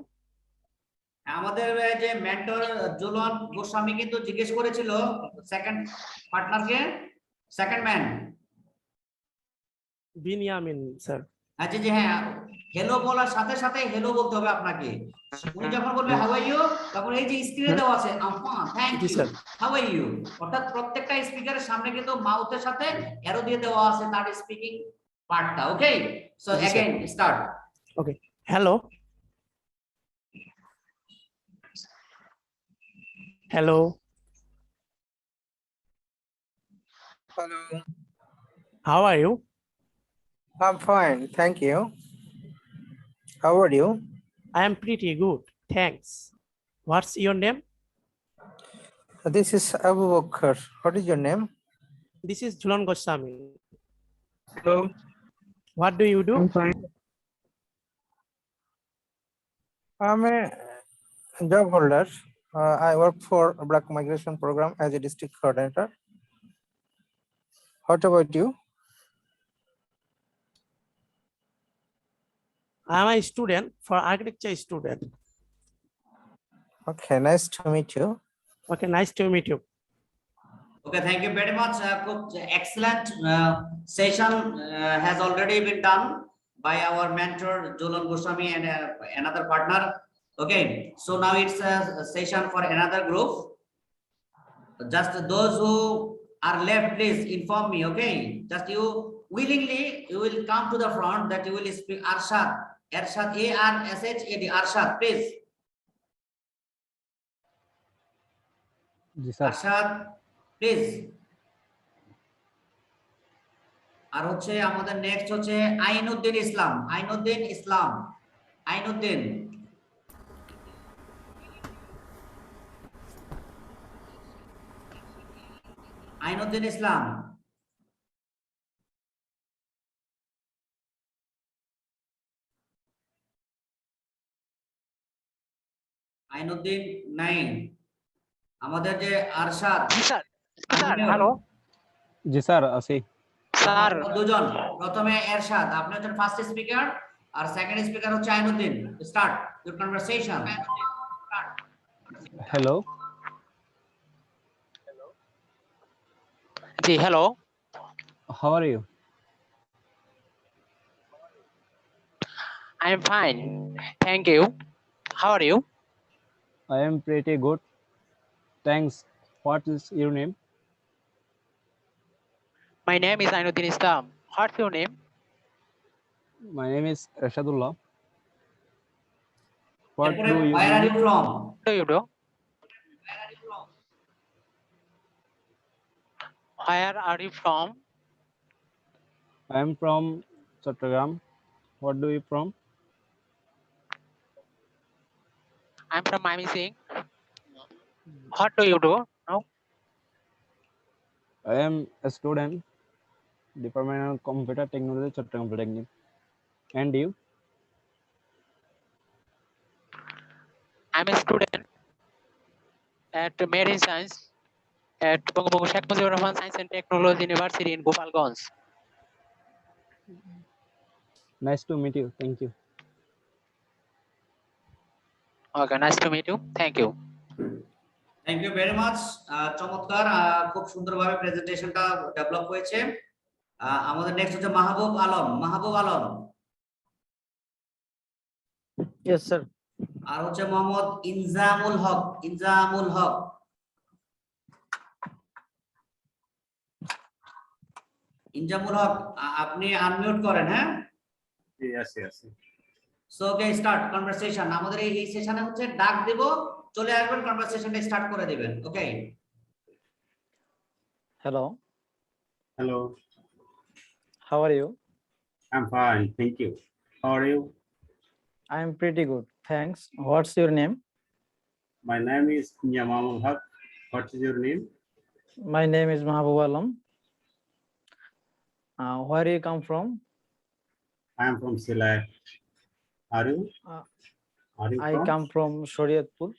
আমাদের যে মেন্টর জুলন গোস্বামী কিন্তু জিজ্ঞেস করেছিল সেকেন্ড পার্টনারকে, সেকেন্ড ম্যান বিনিয়ামিন স্যার। আচ্ছা, জি হ্যাঁ, হেলো বলার সাথে সাথে হেলো বলতে হবে আপনাকে। উনি যখন বলবে হাউ আর ইউ, তখন এই যে স্ক্রিনে দেওয়া আছে thank you, how are you, অর্থাৎ প্রত্যেকটা স্পিকারের সামনে কিন্তু মাউথের সাথে অ্যারো দিয়ে দেওয়া আছে তার স্পিকিং পার্টটা। Okay, so again start. Okay, hello, hello, Hello. how are you? I'm fine, thank you. How are you? I am pretty good, thanks. What's your name? This is Abu Bakr. What is your name? This is Jhulan Goswami. Hello. What do you do? I'm fine. I'm a job holder. I work for a Black Migration Program as a district coordinator. What about you? I'm a student for architecture student. Okay, nice to meet you. Okay, nice to meet you. Okay, thank you very much. Excellent session has already been done by our mentor Jhulan Goswami and another partner. Okay, so now it's a session for another group. Just those who are left, please inform me. Okay, just you willingly you will come to the front that you will speak. Arshad, ARSHAD, Arshad, please. জি স্যার। আরশাদ প্লিজ। আর হচ্ছে আমাদের নেক্সট হচ্ছে আইনুদ্দিন ইসলাম। আইনুদ্দিন ইসলাম। আইনুদ্দিন নাইন। আমাদের যে আরশাদ। হ্যালো। জি স্যার, আছি স্যার, দুজন, প্রথমে এরশাদ, আপনি হচ্ছেন ফার্স্ট স্পিকার আর সেকেন্ড স্পিকার হচ্ছে Ainuddin. Start your conversation. Hello. জি hello. How are you? I am fine, thank you. How are you? I am pretty good, thanks. What is your name? My name is Ainuddin Islam. What's your name? My name is Rashadullah. What do you Where are you from? What do you do? Where are you from? I am from Chattogram. What do you from? I'm from Mymensingh. What do you do? No? I am a student, Department of Computer Technology, Chattogram Polytechnic. And you? I'm a student at Marine Science at Bangabongo Sheikh Mujibur Rahman Science and Technology University in Gopalganj. Nice to meet you. Thank you. Okay, nice to meet you. Thank you. Thank you very much. চমৎকার, খুব সুন্দরভাবে প্রেজেন্টেশনটা ডেভেলপ হয়েছে। আমাদের নেক্সট হচ্ছে মাহবুব আলম। Yes, sir. আর হচ্ছে মোহাম্মদ ইনজামুল হক। ইনজামুল হক আপনি আনমিউট করেন, হ্যাঁ? Yes, yes. So okay, start conversation. আমাদের এই সেশনে হচ্ছে ডাক দেব, চলে আসবেন, কনভারসেশনটা স্টার্ট করে দিবেন। ওকে, Hello, Hello, how are you? I'm fine, thank you. How are you? I am pretty good, thanks. What's your name? My name is Nyamamul Haq. What is your name? My name is Mahabub Alam. Where you come from? I am from Sylhet. Are you? Uh, Are you I from? come from Shariatpur.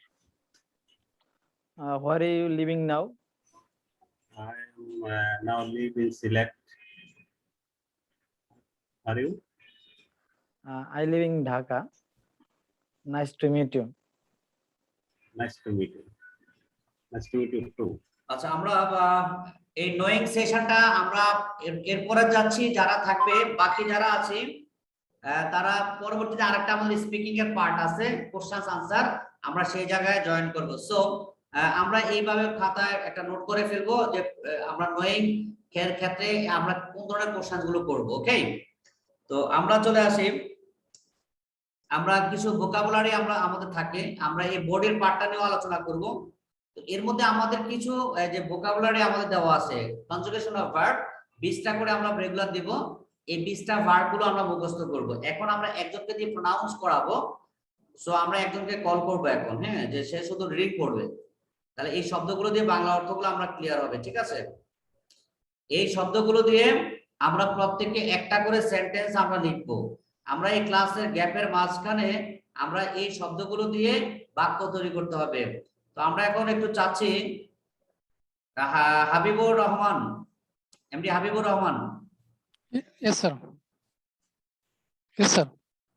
Where are you living now? I am now live in Sylhet. Are you? I live in Dhaka. Nice to meet you. Nice to meet you. Nice to meet you too. আচ্ছা, আমরা এই নোয়িং সেশনটা আমরা এরপরে যাচ্ছি। যারা থাকবে, বাকি যারা আছে তারা পরবর্তীতে আরেকটা আমাদের স্পিকিং এর পার্ট আছে, কোশ্চেন আনসার, আমরা সেই জায়গায় জয়েন করব। সো আমরা এইভাবে খাতায় একটা নোট করে ফেলবো যে আমরা নোয়িং এর ক্ষেত্রে আমরা কোন ধরনের কোশ্চেন গুলো করব। ওকে, তো আমরা চলে আসি। আমরা কিছু ভোকাবুলারি আমাদের থাকে, আমরা এই বোর্ডের পার্টটা নিয়ে আলোচনা করব। তো এর মধ্যে আমাদের কিছু যে ভোকাবুলারি আমাদের দেওয়া আছে, কনজুগেশন অফ ভার্ব 20টা করে আমরা রেগুলার দেব। এই 20টা ভার্ব গুলো আমরা মুখস্থ করব। এখন আমরা একজনকে দিয়ে প্রনাউন্স করাবো। সো আমরা একজনকে কল করব এখন, হ্যাঁ, যে সে শুধু রিড করবে। তাহলে এই শব্দগুলো দিয়ে বাংলা অর্থগুলো আমরা ক্লিয়ার হবে, ঠিক আছে? এই শব্দগুলো দিয়ে আমরা প্রত্যেককে একটা করে সেন্টেন্স আমরা লিখবো। আমরা এই ক্লাসের গ্যাপের মাঝখানে আমরা এই শব্দগুলো দিয়ে বাক্য তৈরি করতে হবে। তো আমরা এখন একটু চাচ্ছি Habibur Rahman, MD Habibur Rahman. Yes, sir. Yes, sir.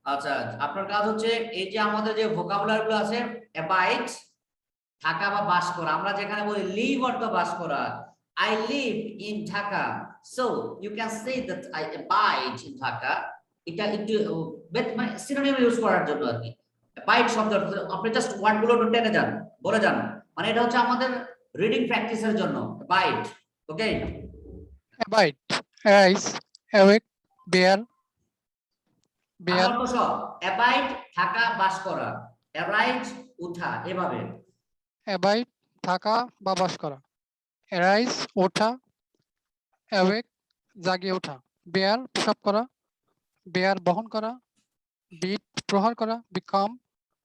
আচ্ছা, আপনার কাজ হচ্ছে এই যে আমাদের যে ভোকাবুলারি গুলো আছে, অ্যাবাইড থাকা বা বাস করা। আমরা যেখানে বলি লিভ অর্থ বাস করা, I live in Dhaka, so you can say that I abide in Dhaka. এটা একটু মানে সিনোনিম ইউজ করার জন্য আর কি। অ্যাবাইড শব্দ আপনি জাস্ট ওয়ার্ড গুলো টেনে যান, বলে যান, মানে এটা হচ্ছে আমাদের রিডিং প্র্যাকটিসের জন্য। অ্যাবাইড, ওকে? Abide, arise, awake, bear, bear, abide থাকা বাস করা, অ্যারাইজ উঠা, এভাবে। abide, থাকা বা বাস করা, arise, ওঠা, awake, জাগে ওঠা, bear, প্রসব করা, bear, বহন করা, beat, প্রহার করা, become,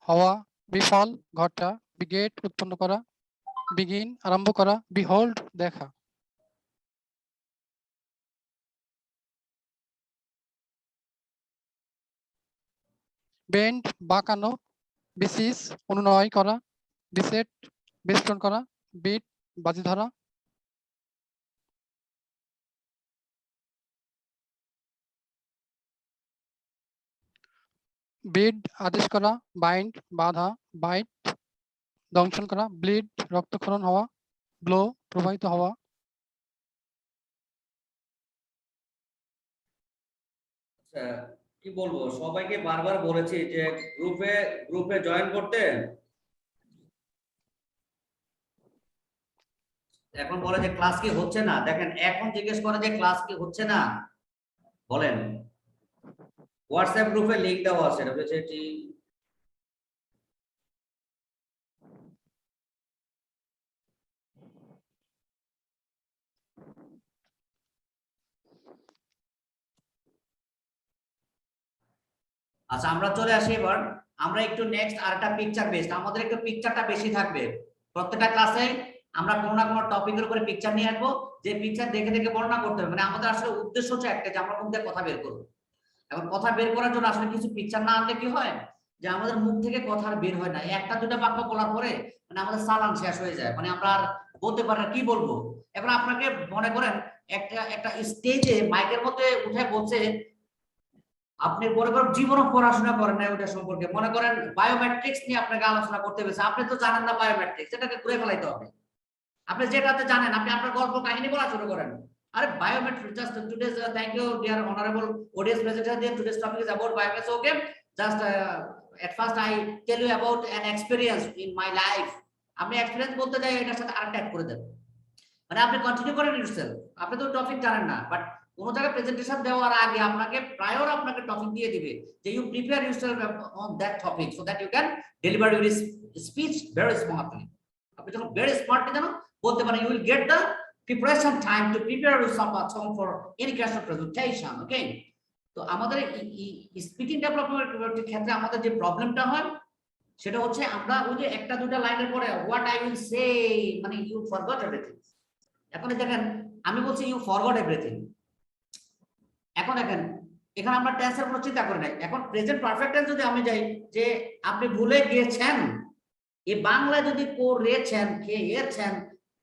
হওয়া, বিফল, ঘটা, beget, উৎপন্ন করা, begin, আরম্ভ করা, behold, দেখা। বেন্ড, বাঁকানো, বিসিস, অনুনয় করা, বিসেট, বেষ্টন করা, বিট, বাজি ধরা, বিড, আদেশ করা, বাইন্ড, বাধা, বাইট, দংশন করা, ব্লিড, রক্তক্ষরণ হওয়া, ব্লো, প্রবাহিত হওয়া। কি বলবো, সবাইকে বারবার বলেছি যে গ্রুপে জয়েন করতে। এখন বলে যে ক্লাস কি হচ্ছে না। দেখেন, এখন জিজ্ঞেস করে যে ক্লাস কি হচ্ছে না, বলেন। হোয়াটসঅ্যাপ গ্রুপে লিংক দেওয়া আছে, ডব্লিউসিটি। আচ্ছা, আমরা চলে আসি এবার। আমরা একটু নেক্সট আরেকটা পিকচার বেসড, আমাদের একটু পিকচারটা বেশি থাকবে প্রত্যেকটা ক্লাসে। আমরা কোনো না কোনো টপিকের উপরে পিকচার নিয়ে আসবো, যে পিকচার দেখে দেখে বর্ণনা করতে হবে। মানে আমাদের আসলে উদ্দেশ্য হচ্ছে একটা, যে আমরা মুখ দিয়ে কথা বের করবো। এখন কথা বের করার জন্য আসলে কিছু পিকচার না আনলে কি হয়, যে আমাদের মুখ থেকে কথা বের হয় না। একটা দুটা বাক্য বলার পরে মানে আমাদের চালান শেষ হয়ে যায়, মানে আমরা আর বলতে পারি না কি বলবো। এখন আপনাকে মনে করেন একটা স্টেজে মাইকের মধ্যে উঠে বলছে, আপনি মনে করেন জীবনও পড়াশোনা করেন না ওটা সম্পর্কে, মনে করেন বায়োমেট্রিক্স নিয়ে আপনাকে আলোচনা করতে হয়েছে, আপনি তো জানেন না বায়োমেট্রিক্স, এটাকে ঘুরে ফেলাইতে হবে। আপনি যেটাতে জানেন আপনি আপনার গল্প কাহিনী বলা শুরু করেন। আরে biometric, just today's, thank you dear honourable audience presenter, today's topic is about biometrics. Okay, just at first I tell you about an experience in my life. আপনি এক্সপেরিয়েন্স বলতে যাই এটার সাথে আরেকটা অ্যাড করে দেন, মানে আপনি কন্টিনিউ করেন ইউরসেলফ। আপনি তো টপিক জানেন না, বাট কোন জায়গায় প্রেজেন্টেশন দেওয়ার আগে আপনাকে প্রায়র আপনাকে টপিক দিয়ে দিবে যে you prepare yourself on that topic so that you can deliver your speech very smartly. আপনি যখন ভেরি স্মার্টলি জানো বলতে পারেন, you will get the preparation time to prepare yourself for any kind of presentation. Okay, তো আমাদের স্পিকিং ডেভেলপমেন্টের ক্ষেত্রে আমাদের যে প্রবলেমটা হয় সেটা হচ্ছে আমরা ওই যে একটা দুটা লাইনের পরে হোয়াট আই উইল সে মানে ইউ ফরগট এভরিথিং। এখন দেখেন আমি বলছি ইউ ফরগট এভরিথিং, এখন দেখেন এখানে আমরা টেন্সের কোনো চিন্তা করি নাই। এখন প্রেজেন্ট পারফেক্ট টেন্স যদি আমি যাই যে আপনি ভুলে গিয়েছেন, এই বাংলা যদি করেছেন, খেয়েছেন,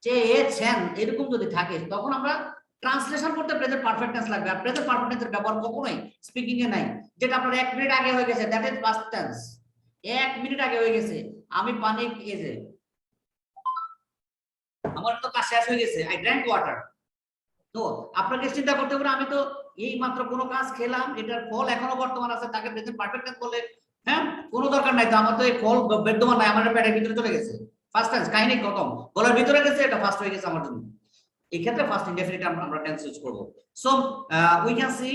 চেয়েছেন এরকম যদি থাকে তখন আমরা ট্রান্সলেশন করতে প্রেজেন্ট পারফেক্ট টেন্স লাগবে। আর প্রেজেন্ট পারফেক্ট টেন্সের ব্যবহার কখনোই স্পিকিং এ নাই। যেটা আপনার 1 মিনিট আগে হয়ে গেছে that is past tense. 1 minute আগে হয়ে গেছে, আমি পানি খেয়েছে, আমার তো কাজ শেষ হয়ে গেছে, আই ড্রাঙ্ক ওয়াটার। তো আপনাকে চিন্তা করতে হবে আমি তো এই মাত্র কোনো কাজ খেলাম, এটার ফল এখনো বর্তমান আছে, তাকে প্রেজেন্ট পারফেক্ট টেন্স বলে হ্যাঁ কোনো দরকার নাই তো, আমার তো এই ফল বিদ্যমান নাই, আমার পেটের ভিতরে চলে গেছে, ফার্স্ট টেন্স, কাহিনী খতম, গলার ভিতরে গেছে, এটা ফার্স্ট হয়ে গেছে আমার জন্য। এই ক্ষেত্রে ফার্স্ট ইনডেফিনিট আমরা টেন্স ইউজ করব। So we can see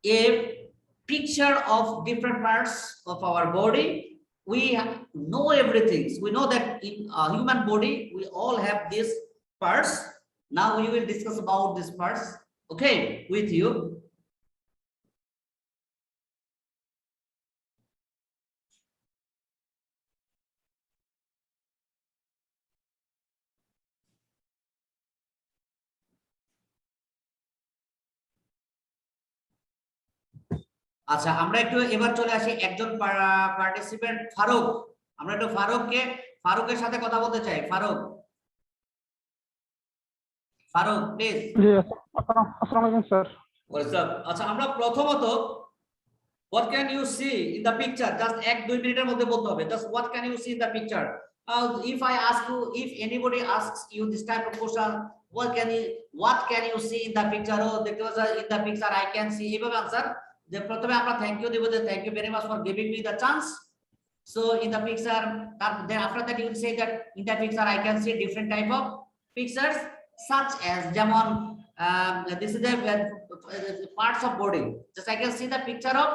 A picture of different parts of our body. We know everything. We know that in a human body we all have these parts. Now we will discuss about these parts, okay, with you. আচ্ছা আমরা একটু এবার চলে আসি একজন পার্টিসিপেন্ট ফারুক। আমরা একটু ফারুকের সাথে কথা বলতে চাই। ফারুক প্লিজ। জি আসসালামু আলাইকুম স্যার। আচ্ছা আমরা প্রথমত what can you see in the picture, just 1-2 মিনিটের মধ্যে বলতে হবে, just what can you see in the picture. If I ask you, if anybody asks you this type of question, what can you see in the picture, oh দেখতে পাচ্ছ in the picture I can see, এইভাবে আনসার। যে প্রথমে আমরা থ্যাংক ইউ দেব, যে thank you very much for giving me the chance. So in the picture, then after that you will say that in the picture I can see different type of pictures such as যেমন this is the parts of body, just I can see the picture of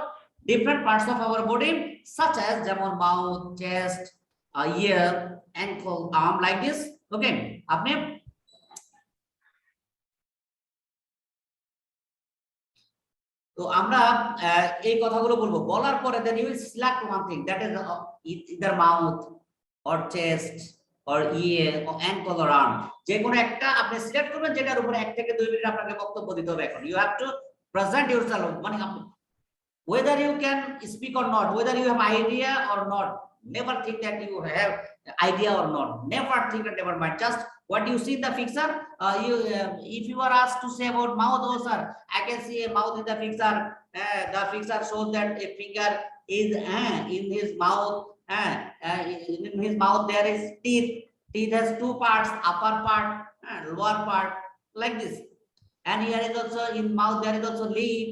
different parts of our body such as যেমন mouth, chest, ear, ankle, arm, like this. Okay, আপনি তো আমরা এই কথাগুলো বলবো, বলার পরে then you will select one thing, that is either mouth or chest or ear or ankle or arm, যে কোনো একটা আপনি সিলেক্ট করবেন, যেটার উপরে 1 থেকে 2 মিনিট আপনাকে বক্তব্য দিতে হবে। এখন you have to present yourself, মানে whether you can speak or not, whether you have idea or not, never think that you have idea or not, never think and never mind, just what you see in the picture. If you are asked to say about mouth, oh sir I can see a mouth in the picture, the picture shows that a finger is in his mouth, in his mouth there is teeth has 2 parts, upper part and lower part, like this. And here is also in mouth there is also lip,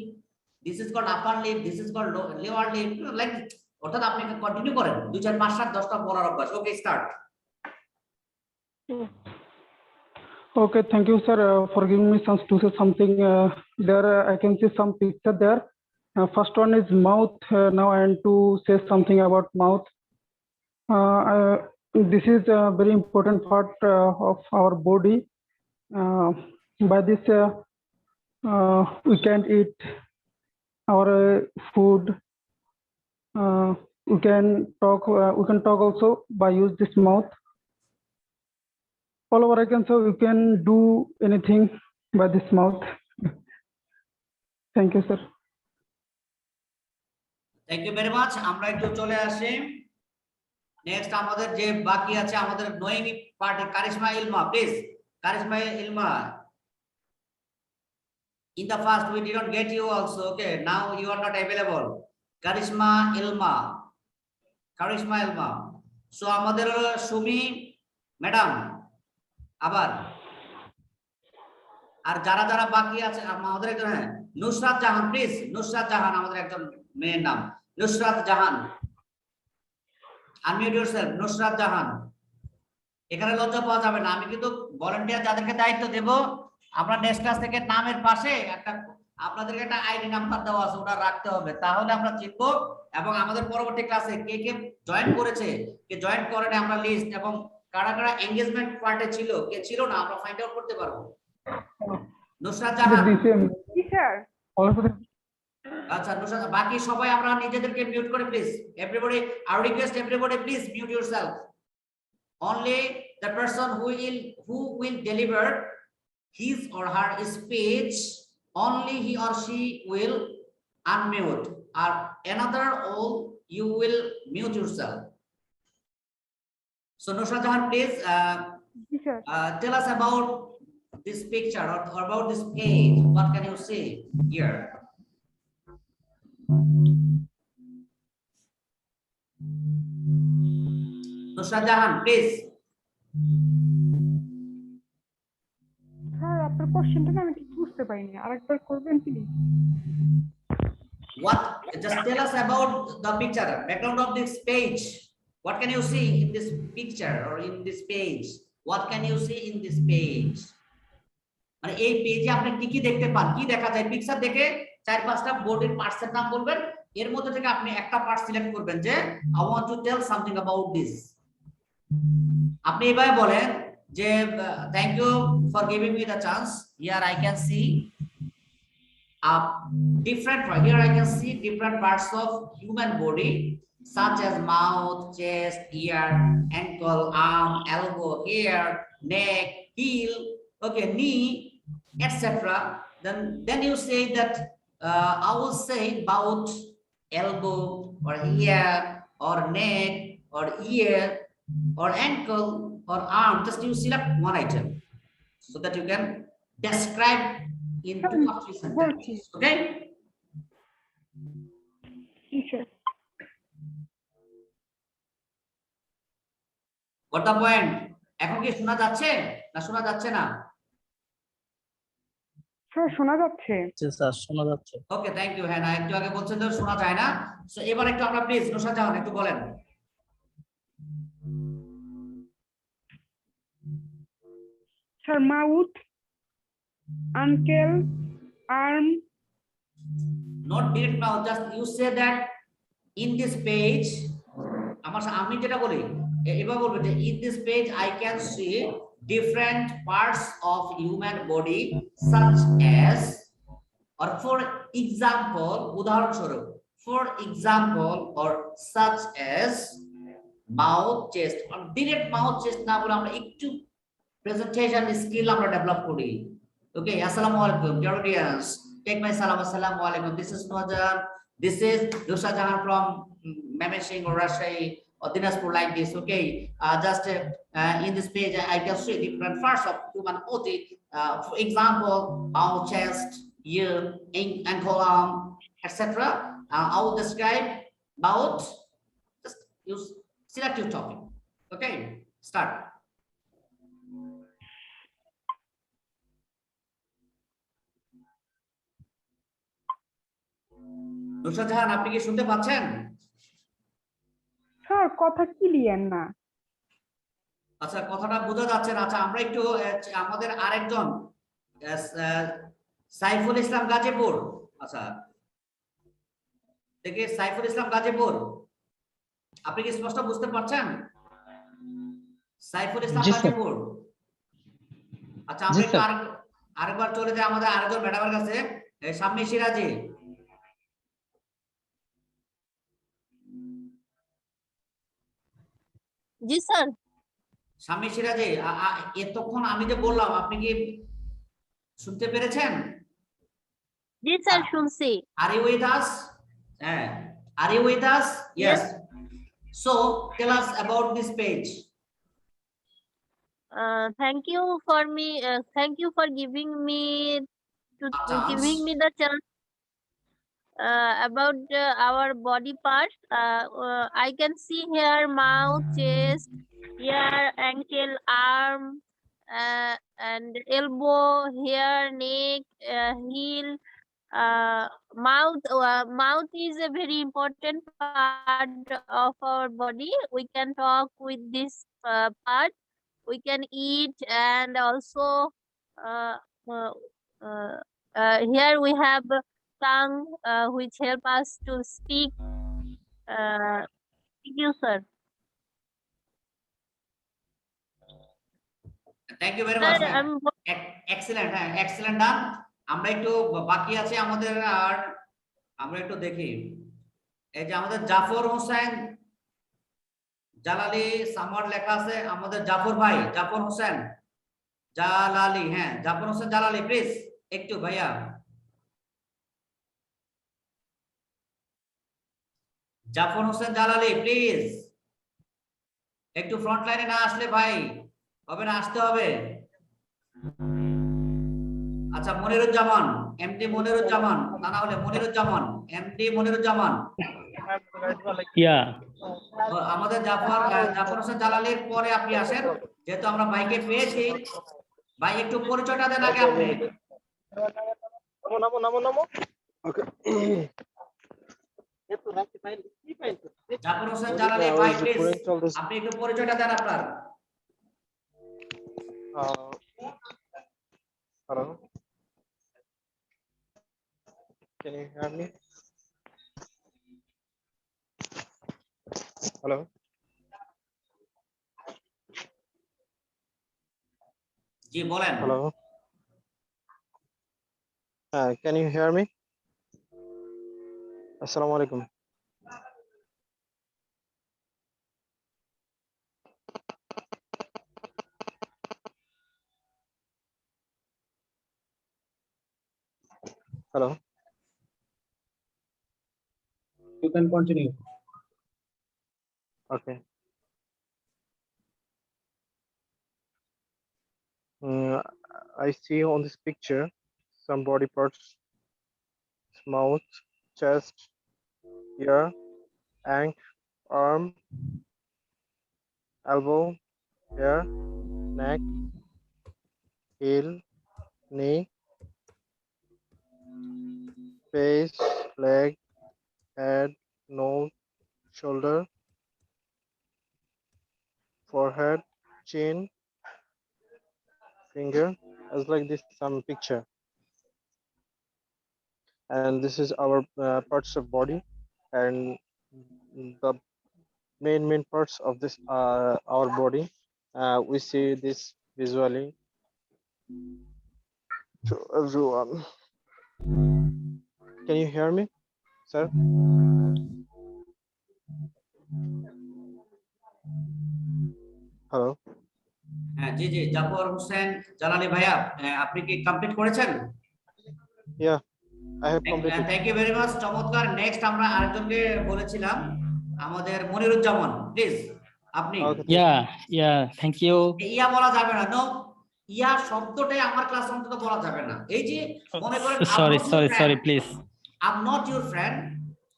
this is called upper lip, this is called lower lip, like this. অর্থাৎ আপনি কন্টিনিউ করেন 2 4 5 7 10টা বলার অভ্যাস। Okay start. Okay, thank you sir for giving me chance to say something. There I can see some picture there. First one is mouth. Now I want to say something about mouth. This is a very important part of our body. By this we can eat our food. We can talk also by use this mouth. All over I can say we can do anything by this mouth. Thank you sir. Thank you very much. আমরা একটু চলে আসি নেক্সট আমাদের যে বাকি আছে আমাদের knowing part, Karishma Ilma please. Karishma Ilma, in the past we did not get you also, okay, now you are not available. Karishma Ilma so আমাদের সুমি ম্যাডাম, আবার আর যারা যারা বাকি আছে আমাদের একজন, হ্যাঁ নুসরাত জাহান প্লিজ। নুসরাত জাহান আমাদের একজন মেয়ের নাম, নুসরাত জাহান, আনমিউট ইয়োরসেলফ। নুসরাত জাহান, এখানে লজ্জা পাওয়া যাবে না, আমি কিন্তু ভলান্টিয়ার যাদেরকে দায়িত্ব দেব আমরা নেক্সট ক্লাস থেকে নামের পাশে একটা আপনাদেরকে একটা আইডি নাম্বার দেওয়া আছে, ওটা রাখতে হবে, তাহলে আমরা চিনবো এবং আমাদের পরবর্তী ক্লাসে কে কে জয়েন করেছে, কে জয়েন করে না আমরা লিস্ট, এবং কারা কারা এনগেজমেন্ট পার্টে ছিল, কে ছিল না আমরা ফাইন্ড আউট করতে পারবো। নুসরাত জাহান, আচ্ছা নুসরাত, বাকি সবাই আমরা নিজেদেরকে মিউট করে please, everybody I request everybody please mute yourself, only the person who will deliver his or her speech, only he or she will unmute, or another all you will mute yourself. So Nusrat Jahan, please tell us about this picture or about this page. What can you see here? Nusrat Jahan, please. Sir আপনার কোশ্চেনটা না আমি ঠিক বুঝতে পারিনি, আরেকবার করবেন please? What? Just tell us about the picture, background of this page. What can you see in this picture or in this page? What can you see in this page? মানে এই পেজে আপনি কি কি দেখতে পান, কি দেখা যায়? পিকচার দেখে 4-5টা বোর্ডের পার্টসের নাম বলবেন, এর মধ্যে থেকে আপনি একটা পার্ট সিলেক্ট করবেন যে I want to tell something about this. আপনি এভাবে বলেন যে thank you for giving me the chance. Here I can see here I can see different parts of human body such as mouth, chest, ear, ankle, arm, elbow, hair, neck, heel, okay, knee, etc. Then you say that I will say about elbow or ear or neck or ear or ankle or arm. Just you select one item so that you can describe in 2 or 3 sentences. Okay? Sure. What the point? এখন কি শোনা যাচ্ছে না শোনা যাচ্ছে না? স্যার শোনা যাচ্ছে। স্যার শোনা যাচ্ছে। ওকে, থ্যাংক ইউ। হ্যাঁ, না একটু আগে বলছেন যে শোনা যায় না, সো এবার একটু আমরা প্লিজ নুসরাত জাহান একটু বলেন। Sir, mouth, ankle, arm. Not direct mouth, just you say that in this page, আমি যেটা বলি এবার বলবো যে in this page I can see different parts of human body such as, or for example, উদাহরণস্বরূপ, for example or such as mouth, chest, or direct mouth, chest না বলে আমরা একটু presentation skill আমরা develop kori. Okay, assalamu alaikum dear audience, take my salam. Assalamu alaikum, this is Nojan, this is Nusrat Jahan from Memeshing or Rajshahi or Dinaspur, like this. Okay, just in this page I can see different parts of human body, for example mouth, chest, ear, ankle, arm, etc. I will describe mouth. Just use select your topic. Okay, start. Nusrat Jahan, আপনি কি শুনতে পাচ্ছেন? স্যার কথা ক্লিয়ার না। আচ্ছা, কথাটা বোঝা যাচ্ছে না। আচ্ছা, আমরা একটু আমাদের আরেকজন সাইফুল ইসলাম গাজীপুর, আচ্ছা দেখি সাইফুল ইসলাম গাজীপুর, আপনি কি স্পষ্ট বুঝতে পারছেন? সাইফুল ইসলাম গাজীপুর, আচ্ছা আমরা একটু আরেকবার চলে যাই আমাদের আরেকজন ম্যাডামের কাছে, শাম্মী সিরাজি। জি স্যার। শাম্মী সিরাজি, এতক্ষণ আমি যে বললাম আপনি কি শুনতে পেরেছেন? জি স্যার, শুনছি। Are you with us? Are you with us? Yes. So tell us about this page. Thank you for giving me the chance about our body parts. I can see here mouth, chest, ear, ankle, arm, and elbow, hair, neck, heel. Mouth is a very important part of our body. We can talk with this part. We can eat, and also Here we have tongue, which help us to speak. Thank you, sir. Thank you very Sir, much. Excellent, হ্যাঁ এক্সেলেন্ট ডান। আমরা একটু বাকি আছে আমাদের, আর আমরা একটু দেখি। এই যে আমাদের জাফর হোসেন জালালি সামার লেখা আছে, আমাদের জাফর ভাই, জাফর হোসেন জালালি, হ্যাঁ জাফর হোসেন জালালি প্লিজ একটু ভাইয়া। জাফর হোসেন জালালি প্লিজ একটু ফ্রন্ট লাইনে না আসলে ভাই হবে না, আসতে হবে। আচ্ছা মনিরুজ্জামান, এমডি মনিরুজ্জামান, না হলে মনিরুজ্জামান, এমডি মনিরুজ্জামান। আমাদের জাফর হোসেন জালালির পরে আপনি আসেন, যেহেতু আমরা বাইকে পেয়েছি। ভাই একটু পরিচয়টা দেন আগে আপনি। জাফর হোসেন জালালি ভাই প্লিজ আপনি একটু পরিচয়টা দেন আপনার। Hello. Can you hear me? Hello. জি বলেন। Hello. Can you hear me? Assalamu alaikum. Hello. You can continue. Okay. I see on this picture some body parts: mouth, chest, ear, ankle, arm, elbow, hair, neck, heel, knee, face, leg, head, nose, shoulder, forehead, chin, finger, as like this some picture. And this is our parts of body, and the main parts of this our body. We see this visually to everyone. Can you hear me, sir? Hello. হ্যাঁ জি জি জাফর হোসেন জালালি ভাইয়া, আপনি কি কমপ্লিট করেছেন? Yeah, I have completed. Thank you very much, চমৎকার। নেক্সট আমরা আরেকজনকে বলেছিলাম, আমাদের মনিরুজ্জামান প্লিজ আপনি। Thank you. ইয়া বলা যাবে না, নো ইয়া শব্দটাই আমার ক্লাস অন্তত বলা যাবে না। এই যে মনে করেন sorry please, I'm not your friend.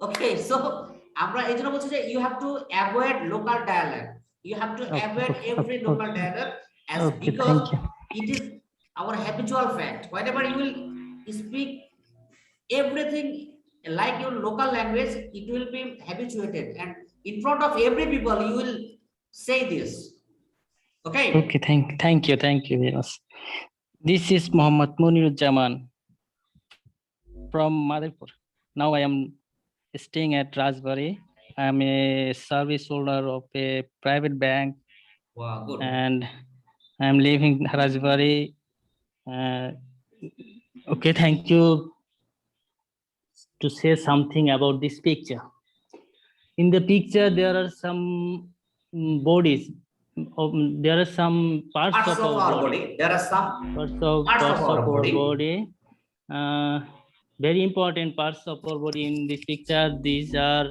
Okay, so আমরা এই জন্য বলছি যে you have to avoid local dialect. You have to avoid every local dialect as because it is our habitual fact. Whenever you will speak everything like your local language, it will be habituated, and in front of every people you will say this. Okay, thank you very much. This is Muhammad Munirujjaman from Madhepur. Now I am staying at Rajbari. I am a service holder of a private bank. Wow, good. And I am living in Rajbari. Okay, thank you to say something about this picture. In the picture, there are some bodies. There are some parts of our body. There are some parts of our body. Very important parts of our body in this picture. These are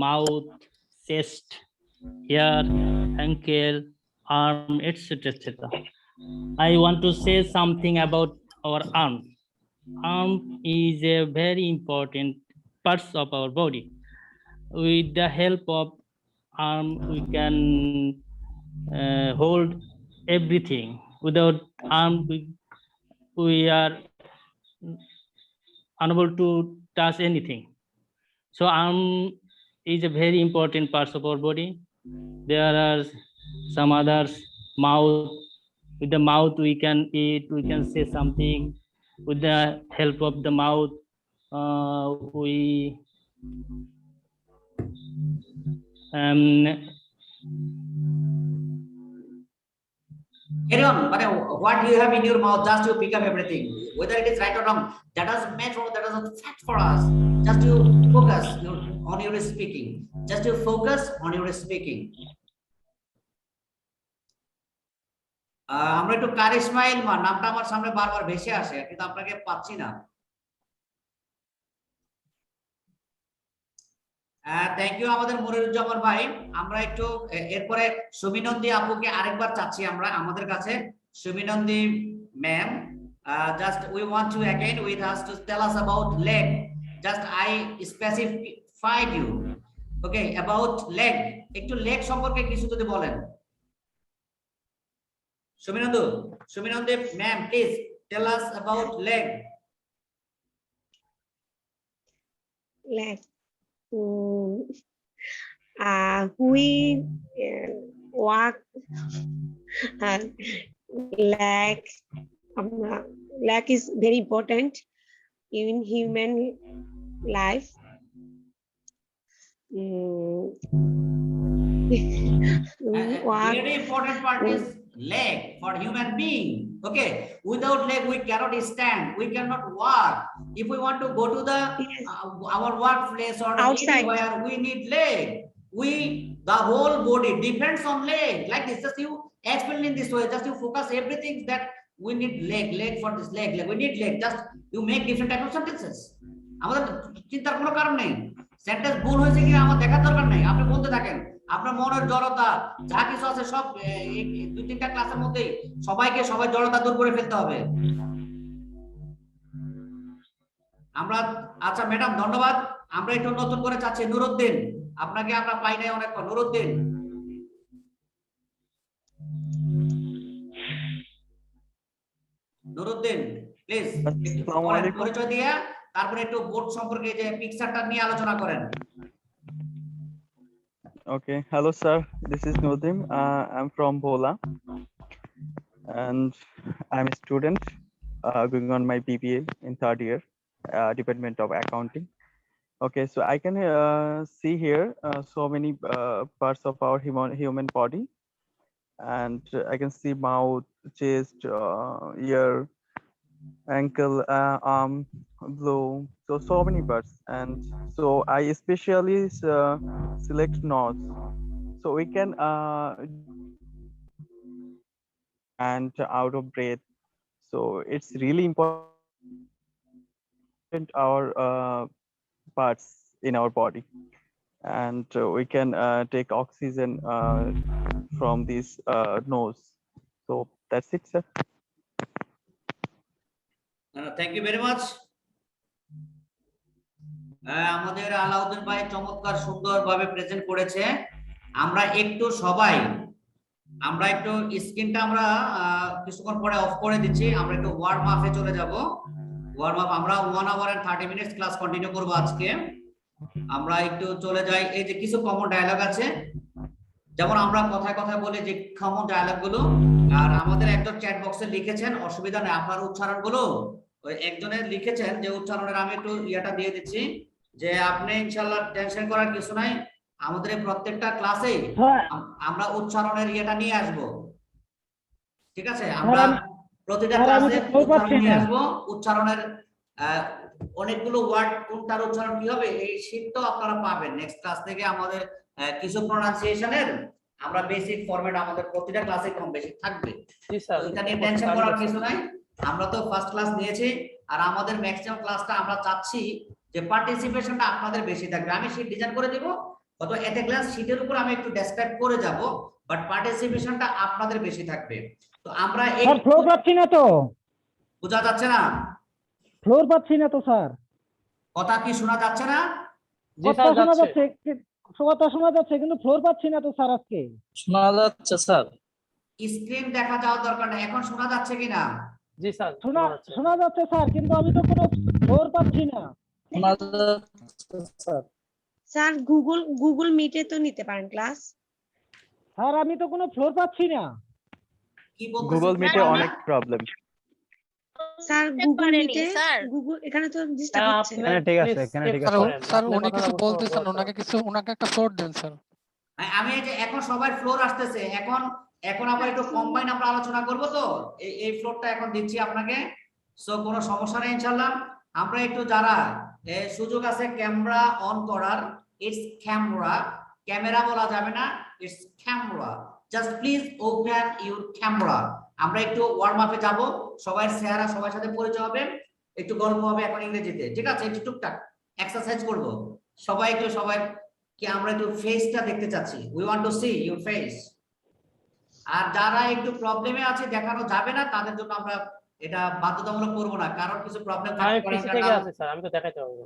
mouth, chest, ear, ankle, arm, etc. etc. I want to say something about our arm. Arm is a very important parts of our body. With the help of arm, we can hold everything. Without arm, we are unable to touch anything. So arm is a very important parts of our body. There are some others: mouth, with the mouth we can eat, we can say something. With the help of the mouth, we carry on. But what you have in your mouth, just you pick up everything. Whether it is right or wrong, that doesn't matter. That doesn't fact for us. Just you focus on your speaking. Just you focus on your speaking. আমরা একটু কারিশমা ইলমান নামটা আমার সামনে বারবার ভেসে আসে, কিন্তু আপনাকে পাচ্ছি না। থ্যাংক ইউ আমাদের মনিরুজ্জামান ভাই। আমরা একটু এরপরে সুমিনন্দী আপুকে আরেকবার চাচ্ছি আমরা আমাদের কাছে। সুমিনন্দী ma'am, just we want to again with us to tell us about leg. Just I specified you, okay, about leg. একটু leg সম্পর্কে কিছু যদি বলেন। Suminandu ma'am, please tell us about leg. Leg. We walk. Leg is very important in human life. Very important part is leg for human being. Okay, without leg we cannot stand, we cannot walk. If we want to go to the our workplace or outside, anywhere, we need leg. The whole body depends on leg. Like this, just you explain in this way, just you focus everything that we need leg for this leg, we need leg. Just you make different type of sentences. আমাদের চিন্তার কোনো কারণ নেই, সেন্টেন্স ভুল হয়েছে কি আমার দেখার দরকার নেই, আপনি বলতে থাকেন। আপনার মনের জড়তা যা কিছু আছে সব দুই তিনটা ক্লাসের মধ্যেই সবাই জড়তা দূর করে ফেলতে হবে। আমরা আচ্ছা ম্যাডাম ধন্যবাদ। আমরা একটু নতুন করে চাচ্ছি নুরুদ্দিন, আপনাকে আমরা পাই নাই অনেক। নুরুদ্দিন প্লিজ পরিচয় দিয়ে তারপরে একটু বোর্ড সম্পর্কে যে পিকচারটা নিয়ে আলোচনা করেন। Okay, hello sir, this is Nodim. I'm from Bhola and I'm a student going on my BBA in 3rd year, Department of Accounting. Okay, so I can see here so many parts of our human body, and I can see mouth, chest, ear, ankle, arm, below, so many parts. And so I especially select nose, so we can and out of breath. So it's really important our parts in our body, and we can take oxygen from this nose. So that's it, sir. Thank you very much. আমাদের আলাউদ্দিন ভাই চমৎকার সুন্দরভাবে প্রেজেন্ট করেছে। আমরা একটু স্ক্রিনটা আমরা কিছুক্ষণ পরে অফ করে দিচ্ছি। আমরা একটু ওয়ার্ম আপে চলে যাব। ওয়ার্ম আপ আমরা 1 hour and 30 minutes class continue করব আজকে। আমরা একটু চলে যাই, এই যে কিছু কমন ডায়লগ আছে, যেমন আমরা কথায় বলি যে কমন ডায়লগ গুলো। আর আমাদের একজন চ্যাট বক্সে লিখেছেন, অসুবিধা নেই আপনার উচ্চারণগুলো ওই একজনের লিখেছেন যে উচ্চারণের আমি একটু ইয়েটা দিয়ে দিচ্ছি যে আপনি ইনশাআল্লাহ টেনশন করার কিছু নাই, আমাদের প্রত্যেকটা ক্লাসে আমরা উচ্চারণের ইয়েটা নিয়ে আসব। ঠিক আছে, আমরা প্রতিটা ক্লাসে উচ্চারণ নিয়ে আসব। উচ্চারণের অনেকগুলো ওয়ার্ড কোনটার উচ্চারণ কি হবে এই শীট তো আপনারা পাবেন নেক্সট ক্লাস থেকে। আমাদের কিছু প্রোনাউন্সিয়েশনের আমরা বেসিক ফরম্যাট আমাদের প্রতিটা ক্লাসে কম বেশি থাকবে। জি স্যার, এটা নিয়ে টেনশন করার কিছু নাই। আমরা তো ফার্স্ট ক্লাস নিয়েছি, আর আমাদের ম্যাক্সিমাম ক্লাসটা আমরা চাচ্ছি যে পার্টিসিপেশনটা আপনাদের বেশি থাকবে। আমি শীট ডিজাইন করে দেব, কত এতে ক্লাস শীটের উপর আমি একটু ডেসক্রাইব করে যাব, বাট পার্টিসিপেশনটা আপনাদের বেশি থাকবে। তো আমরা এই ফ্লোর পাচ্ছি না, তো বোঝা যাচ্ছে না? ফ্লোর পাচ্ছি না তো স্যার। কথা কি শোনা যাচ্ছে না? জি স্যার শোনা যাচ্ছে, কথা শোনা যাচ্ছে কিন্তু ফ্লোর পাচ্ছি না তো স্যার। আজকে শোনা যাচ্ছে স্যার। স্ক্রিন দেখা যাওয়ার দরকার নেই, এখন শোনা যাচ্ছে কিনা? জি স্যার শোনা যাচ্ছে স্যার, কিন্তু আমি তো কোনো ফ্লোর পাচ্ছি না। শোনা যাচ্ছে স্যার। স্যার গুগল মিটে তো নিতে পারেন ক্লাস। স্যার আমি তো কোনো ফ্লোর পাচ্ছি না। কি বলতেছি গুগল মিটে অনেক প্রবলেম। স্যার গুগল মিটে গুগল এখানে তো ডিস্টার্ব হচ্ছে। এখানে ঠিক আছে, এখানে ঠিক আছে। স্যার উনি কিছু বলতেছেন, ওনাকে একটা ফ্লোর দেন স্যার। আমি এই যে এখন সবার ফ্লোর আসতেছে, এখন আবার একটু কম্বাইন আমরা আলোচনা করব, তো এই ফ্লোরটা এখন দিচ্ছি আপনাকে। সো কোনো সমস্যা নেই ইনশাআল্লাহ। আমরা একটু যারা সুযোগ আছে ক্যামেরা অন করার, ইটস ক্যামেরা বলা যাবে না, it's camera. Just please open your camera. আমরা একটু ওয়ার্ম আপে যাব, সবার চেহারা সবার সাথে পরিচয় হবে, একটু গল্প হবে এখন ইংরেজিতে, ঠিক আছে? একটু টুকটাক এক্সারসাইজ করব। সবাই কি আমরা একটু ফেসটা দেখতে চাচ্ছি, we want to see your face. আর যারা একটু প্রবলেমে আছে, দেখানো যাবে না, তাদের জন্য আমরা এটা বাধ্যতামূলক করব না, কারণ কিছু প্রবলেম থাকতে পারে। আমি তো দেখাইতে পারবো।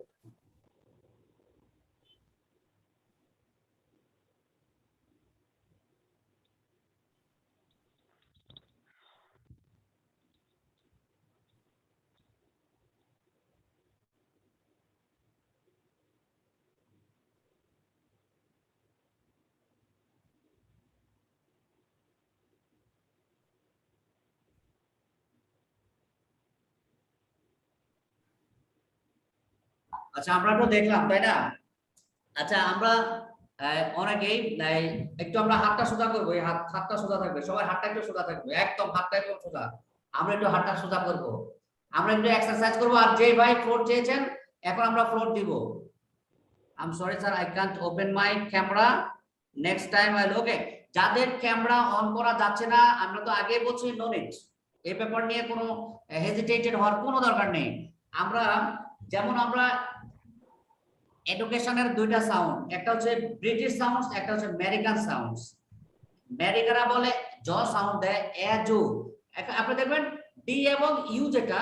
আচ্ছা, আমরা তো দেখলাম, তাই না? আচ্ছা, আমরা অনেকেই একটু আমরা হাতটা সোজা করবো, এই হাতটা সোজা থাকবে, সবার হাতটা একটু সোজা থাকবে, একদম হাতটা একদম সোজা। আমরা একটু হাতটা সোজা করবো, আমরা একটু এক্সারসাইজ করবো। আর যে ভাই ফ্লোর চেয়েছেন, এখন আমরা ফ্লোর দিব। I am sorry sir, I can't open my camera, next time I will. Okay, যাদের ক্যামেরা অন করা যাচ্ছে না, আমরা তো আগে বলছি নো নিড, এই ব্যাপার নিয়ে কোনো হেজিটেটেড হওয়ার কোনো দরকার নেই। আমরা যেমন আমরা এডুকেশনের দুইটা সাউন্ড, একটা হচ্ছে ব্রিটিশ সাউন্ডস, একটা হচ্ছে আমেরিকান সাউন্ডস। আমেরিকারা বলে জ সাউন্ড দেয় এজু। আপনি দেখবেন ডি এবং ইউ, যেটা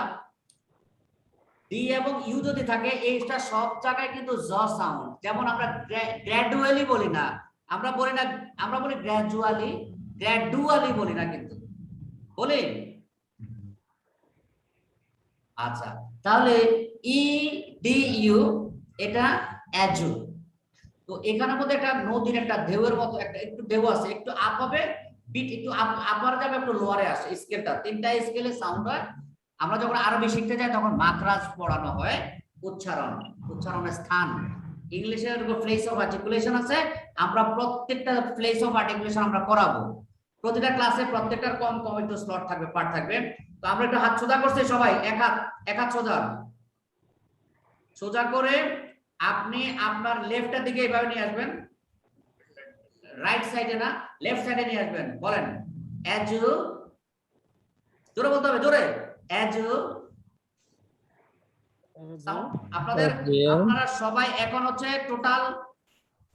ডি এবং ইউ যদি থাকে, এইটা সব জায়গায় কিন্তু জ সাউন্ড। যেমন আমরা গ্র্যাজুয়ালি বলি না, আমরা বলি গ্র্যাজুয়ালি বলি না, কিন্তু বলি। আচ্ছা, তাহলে ই ডি ইউ এটা এজু। তো এখানের মধ্যে একটা নদীর একটা ঢেউয়ের মতো একটা একটু ঢেউ আছে, একটু আপ হবে, বিট একটু আপার যাবে, একটু লোয়ারে আসে। স্কেলটা তিনটা স্কেলে সাউন্ড হয়। আমরা যখন আরবি শিখতে যাই তখন মাখরাজ পড়ানো হয়, উচ্চারণের স্থান। ইংলিশের প্লেস অফ আর্টিকুলেশন আছে, আমরা প্রত্যেকটা প্লেস অফ আর্টিকুলেশন আমরা করাবো। প্রতিটা ক্লাসে প্রত্যেকটার কম কম একটু স্লট থাকবে, পার্ট থাকবে। তো আমরা একটু হাত সোজা করছি সবাই, এক হাত সোজা করে আপনি আপনার লেফটের দিকে এইভাবে নিয়ে আসবেন, রাইট সাইডে না, লেফট সাইডে নিয়ে আসবেন। বলেন এজু, জোরে বলতে হবে, জোরে এজু। আপনারা সবাই এখন হচ্ছে টোটাল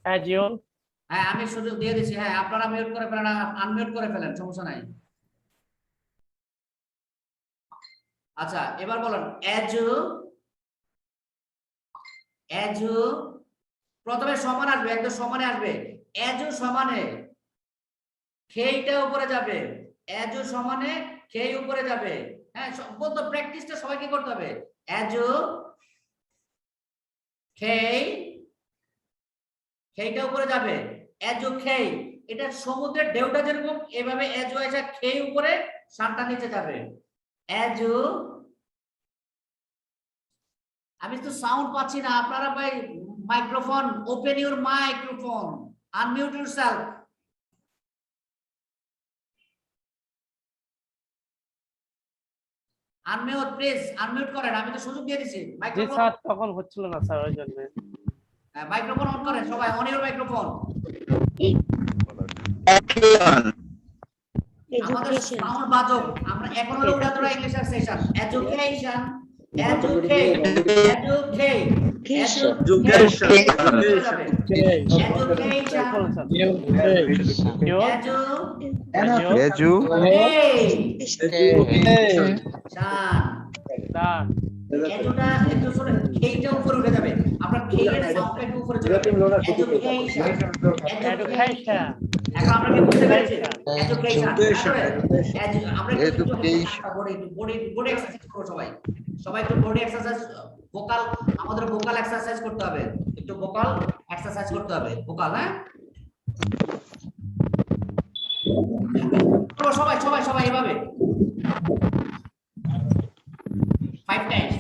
এজু। হ্যাঁ, আমি সুযোগ দিয়ে দিচ্ছি। হ্যাঁ, আপনারা মিউট করে ফেলেন, আনমিউট করে ফেলেন, সমস্যা নাই। আচ্ছা, এবার বলেন এজু। এজু প্রথমে সমান আসবে, একদম সমানে আসবে। এজু সমানে খেইটা উপরে যাবে, এজু সমানে খেই উপরে যাবে। হ্যাঁ, বলতো প্র্যাকটিসটা সবাইকে করতে হবে। এজু খেই, খেইটা উপরে যাবে, এজু খেই। এটা সমুদ্রের ঢেউটা যেরকম, এভাবে এজু এসে খেই উপরে, শানটা নিচে যাবে। এজু। আমি তো সাউন্ড পাচ্ছি না, আপনারা ভাই microphone, open your microphone, unmute yourself. Unmute please, unmute করেন, আমি তো সুযোগ দিয়ে দিছি। মাইক্রোফোন স্যার তখন হচ্ছিল না স্যার, ওই জন্য। মাইক্রোফোন অন করেন সবাই, অন ইউর মাইক্রোফোন। আমাদের সাউন্ড বাজক, আমরা এখন হলো উড়াদুরা ইংলিশের সেশন। এডুকেশন, খেইটা উপরে উঠে যাবে, আমরা খেইয়ের সাউন্ডটা একটু উপরে চলে যাবে। এডুকেশন। এখন আমরা কি বুঝতে পেরেছি? এডুকেশন, আমরা একটু বডি এক্সারসাইজ করব সবাই। সবাই একটু বডি এক্সারসাইজ, ভোকাল, আমাদের ভোকাল এক্সারসাইজ করতে হবে, একটু ভোকাল এক্সারসাইজ করতে হবে, ভোকাল। হ্যাঁ, সবাই সবাই সবাই এভাবে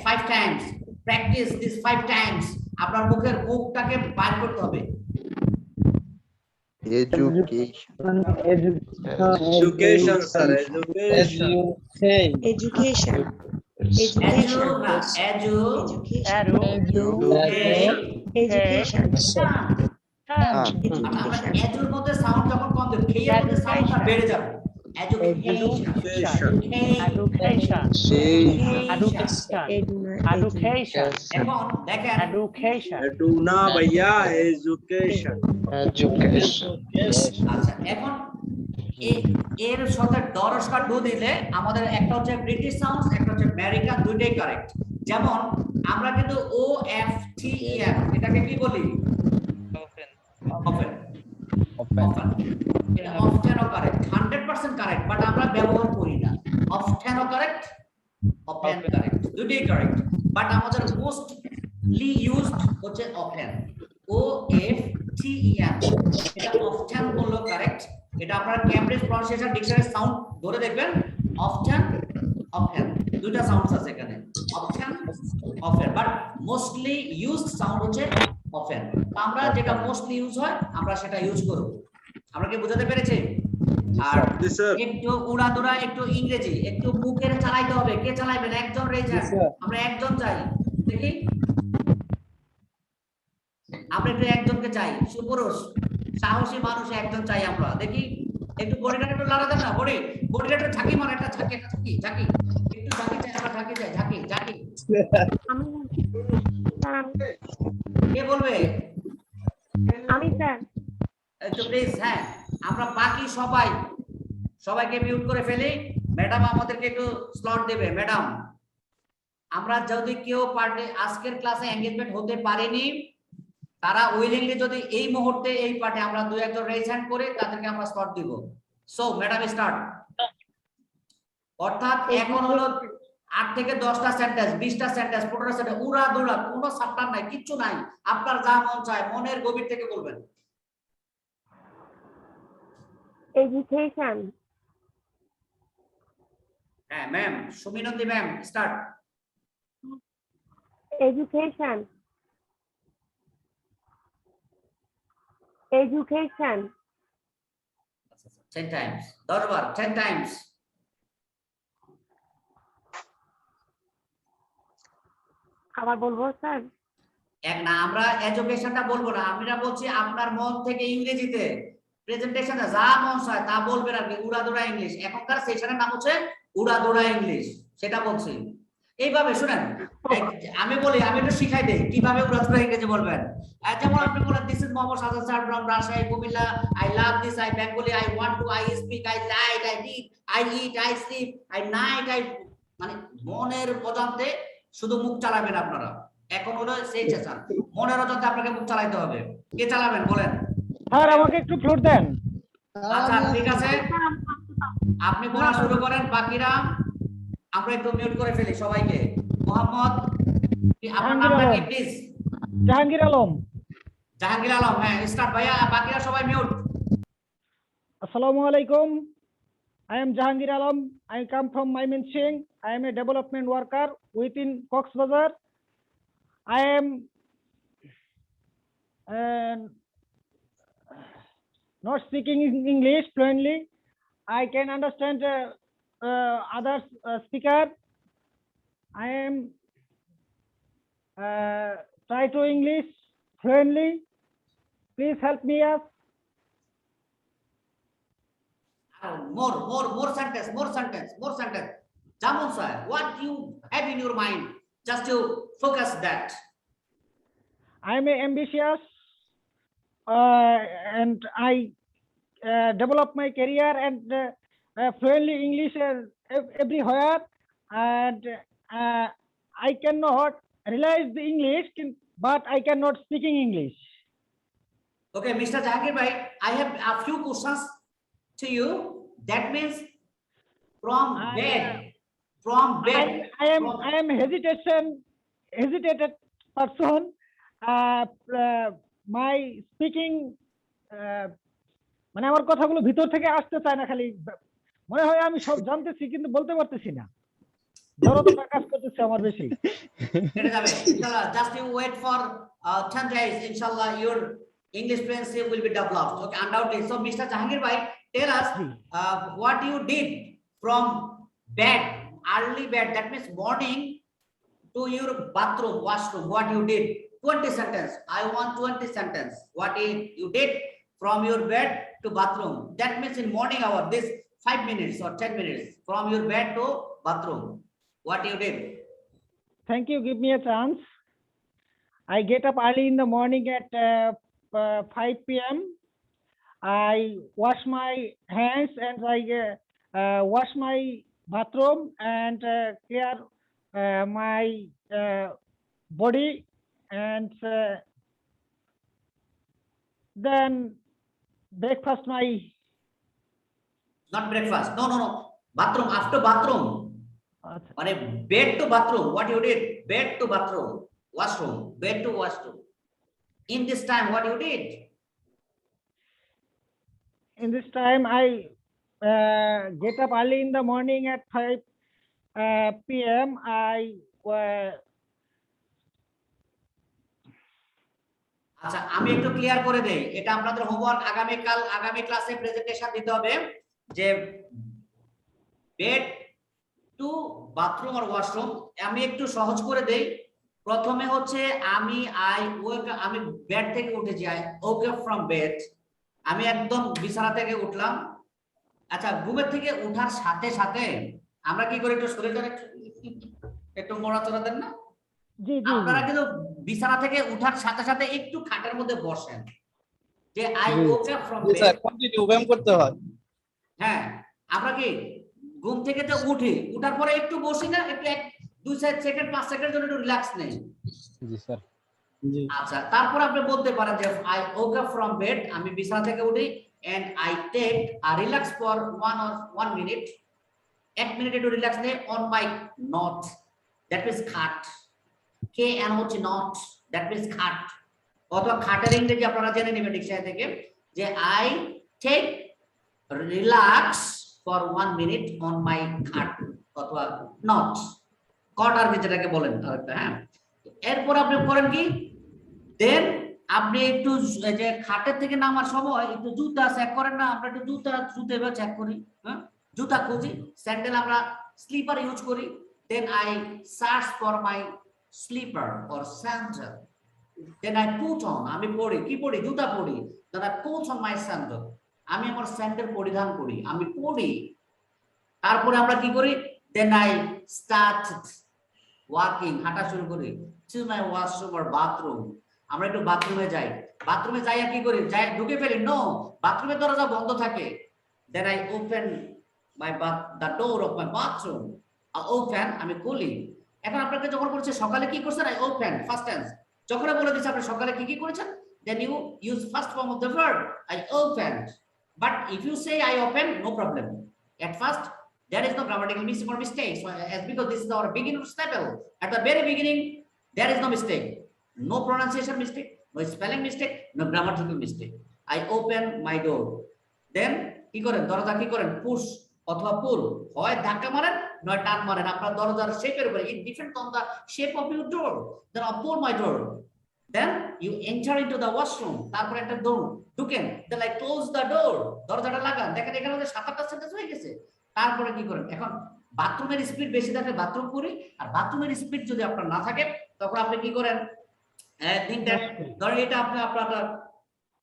5 times practice this 5 times আপনার মুখের মুখটাকে বার করতে হবে Education, sir. Education. এজুর মধ্যে সাউন্ড যখন কম দেব খেয়ের মধ্যে সাউন্ডটা বেড়ে যাবে এখন দেখেন আচ্ছা এখন এর সাথে ডরস্কার ডু দিলে আমাদের একটা হচ্ছে ব্রিটিশ সাউন্ড একটা হচ্ছে আমেরিকান দুইটাই কারেক্ট যেমন আমরা কিন্তু ও এফ টি ই এন এটাকে কি বলি often এটা often কারেক্ট 100% কারেক্ট বাট আমরা ব্যবহার করি না often কারেক্ট often কারেক্ট দুইটাই কারেক্ট বাট আমাদের মোস্টলি ইউজড হচ্ছে often ও এফ টি ই এন এটা often বললো কারেক্ট এটা আপনারা ক্যামব্রিজ প্রনাউন্সিয়েশন ডিকশনারি সাউন্ড ধরে দেখবেন often দুইটা সাউন্ডস আছে এখানে often but mostly used sound হচ্ছে often আমরা যেটা মোস্টলি ইউজ হয় আমরা সেটা ইউজ করব আমরা কি বুঝাতে পেরেছি আর একটু উড়াদুরা একটু ইংরেজি একটু মুখের চালাইতে হবে কে চালাবেন একজন রেজ আমরা একজন চাই দেখি আমরা একটু একজনকে চাই সুপুরুষ সাহসী মানুষ একজন চাই আমরা দেখি একটু বডিটা একটু লাড়া দেন না বডিটা একটু ঝাঁকি মার একটা ঝাঁকি একটু ঝাঁকি চাই আমরা ঝাঁকি চাই ঝাঁকি কে বলবে আমি স্যার একটু প্লিজ হ্যাঁ আমরা বাকি সবাইকে মিউট করে ফেলি ম্যাডাম আমাদেরকে একটু স্লট দেবে ম্যাডাম আমরা যদি কেউ পার্টে আজকের ক্লাসে এনগেজমেন্ট হতে পারেনি তারা উইলিংলি যদি এই মুহূর্তে এই পার্টে আমরা দুই একজন রেজ হ্যান্ড করে তাদেরকে আমরা স্লট দিব সো ম্যাডাম স্টার্ট অর্থাৎ এখন হলো 8 থেকে 10টা সেন্টেন্স 20টা সেন্টেন্স 15টা সেন্টেন্স উড়া দৌড়া কোনো সাবটার নাই কিচ্ছু নাই আপনার যা মন চায় মনের গভীর থেকে বলবেন এডুকেশন হ্যাঁ ম্যাম সুমিনন্দী ম্যাম স্টার্ট এডুকেশন 10 times 10 বার 10 times আবার বলবো স্যার এক না আমরা এডুকেশনটা বলবো না আমরা বলছি আপনার মন থেকে ইংরেজিতে প্রেজেন্টেশনে যা মন চায় তা বলবেন আর কি উড়াদুরা ইংলিশ এখনকার সেশনের নাম হচ্ছে উড়াদুরা ইংলিশ সেটা বলছি এইভাবে শুনেন আমি একটু শিখাই দেই কিভাবে উড়াদুরা ইংরেজি বলবেন যেমন আপনি বলেন this is Mohammad Sajjad sir from Rajshahi Comilla I love this I Bengali I want to I speak I like I read I it I sleep I night I মানে মনের অজান্তে শুধু মুখ চালাবেন আপনারা এখন হলো সেই চেষ্টা মনের অজান্তে আপনাকে মুখ চালাইতে হবে কে চালাবেন বলেন স্যার আমাকে একটু ফ্লোর দেন আচ্ছা ঠিক আছে আপনি বলা শুরু করেন বাকিরা আমরা একটু মিউট করে ফেলি সবাইকে মোহাম্মদ আপনার নামটা কি প্লিজ জাহাঙ্গীর আলম হ্যাঁ স্টার্ট ভাইয়া বাকিরা সবাই মিউট আসসালামু আলাইকুম I am Jahangir Alam. I come from Mymensingh. I am a development worker within Coxbazar. I am not speaking English fluently. I can understand others speaker. I am try to English fluently. Please help me up. More sentence. Jamun sir, what you have in your mind? Just to focus that. I am ambitious and I develop my career and fluently English everywhere, and I cannot realize the English, but I cannot speaking English. Okay, Mr. Jahangir bhai, I have a few questions to you. That means from bed. I am hesitated person. My speaking মানে আমার কথাগুলো ভিতর থেকে আসতে চায় না, খালি মনে হয় আমি সব জানতেছি কিন্তু বলতে পারতেছি না, জড়তা কাজ করতেছে আমার বেশি। কেটে যাবে ইনশাআল্লাহ। Just you wait for 10 days, inshallah your English fluency will be developed. Okay, undoubtedly. So Mr. Jahangir bhai, tell us what you did from bed, early bed, that means morning, to your bathroom, washroom. What you did? 20 sentence. I want 20 sentence. What you did from your bed to bathroom. That means in morning hour, this 5 minutes or 10 minutes from your bed to bathroom. What you did? Thank you, give me a chance. I get up early in the morning at 5 p.m. I wash my hands and I wash my bathroom and clear my body, and then breakfast my. Not breakfast. No. Bathroom, after bathroom. মানে bed to bathroom. What you did? Bed to bathroom. Washroom. Bed to washroom. In this time, what you did? In this time, I get up early in the morning at 5 p.m. I আচ্ছা, আমি একটু ক্লিয়ার করে দেই, এটা আপনাদের হোমওয়ার্ক আগামী ক্লাসে প্রেজেন্টেশন দিতে হবে যে বেড টু বাথরুম আর ওয়াশরুম। আমি একটু সহজ করে দেই। প্রথমে হচ্ছে আমি বেড থেকে উঠেছি, আই ওকে ফ্রম বেড, আমি একদম বিছানা থেকে উঠলাম। আচ্ছা, ঘুমের থেকে উঠার সাথে সাথে আমরা কি করি, একটু শরীরটা একটু নড়াচড়া দেন না? আপনারা কিন্তু বিছানা থেকে উঠার সাথে সাথে একটু খাটের মধ্যে বসেন, যে I okay from bed. Sir continue ব্যায়াম করতে হয়। হ্যাঁ, আমরা কি ঘুম থেকে তো উঠি, উঠার পরে একটু বসি না, একটু 2 সেকেন্ড 5 সেকেন্ড জন্য একটু রিল্যাক্স নেই। জি স্যার। জি। আচ্ছা, তারপর আপনি বলতে পারেন যে আই ওকে ফ্রম বেড, আমি বিছানা থেকে উঠি, and I take a relax for 1 minute, 1 minute একটু রিল্যাক্স নেই on my knot, that means খাট। KN হচ্ছে নট, দ্যাট মিন্স খাট, অথবা খাটের ইংরেজি আপনারা জেনে নেবেন ডিকশনারি থেকে, যে I take relax for 1 minute on my khat অথবা নট, কট আর যেটাকে বলেন আরেকটা। হ্যাঁ, এরপর আপনি করেন কি, দেন আপনি একটু যে খাটের থেকে নামার সময় একটু জুতা চেক করেন না? আমরা একটু জুতা এবার চেক করি, হ্যাঁ, জুতা খুঁজি, স্যান্ডেল আমরা স্লিপার ইউজ করি। Then I search for my slipper or sandal, then I put on, আমি পরি, কি পরি, জুতা পরি, then I put on my sandal, আমি আমার স্যান্ডেল পরিধান করি, আমি পরি। তারপরে আমরা কি করি, দেন আই স্টার্ট ওয়াকিং, হাঁটা শুরু করি, to my washroom or bathroom, আমরা একটু বাথরুমে যাই। বাথরুমে যাই আর কি করি, যাই ঢুকে ফেলি, নো, বাথরুমের দরজা বন্ধ থাকে। Then I open my the door of my bathroom, open, আমি খুলি। এখন আপনাকে যখন বলছে সকালে কি করছেন, আই ওপেন, ফার্স্ট টেন্স। যখন বলে দিচ্ছে আপনি সকালে কি করেছেন, then you use first form of the verb, I opened. But if you say I opened, no problem. At first, there is no grammatical mistake or mistake. So, as because this is our beginning staple, at the very beginning, there is no mistake, no pronunciation mistake, no spelling mistake, no grammatical mistake. I open my door. Then কি করেন, দরজা কি করেন, পুশ অথবা পুল, হয় ধাক্কা মারেন নয় টান মারেন, আপনার দরজার শেপের উপরে, it depends on the shape of your door. Then I pull my door. Then you enter into the washroom, তারপর একটা ডোর ঢুকেন, then I close the door, দরজাটা লাগান। দেখেন এখানে আমাদের 7-8টা সেন্টেন্স হয়ে গেছে। তারপরে কি করেন, এখন বাথরুমের স্পিড বেশি থাকলে বাথরুম করি, আর বাথরুমের স্পিড যদি আপনার না থাকে তখন আপনি কি করেন, ধরেন এটা আপনি আপনার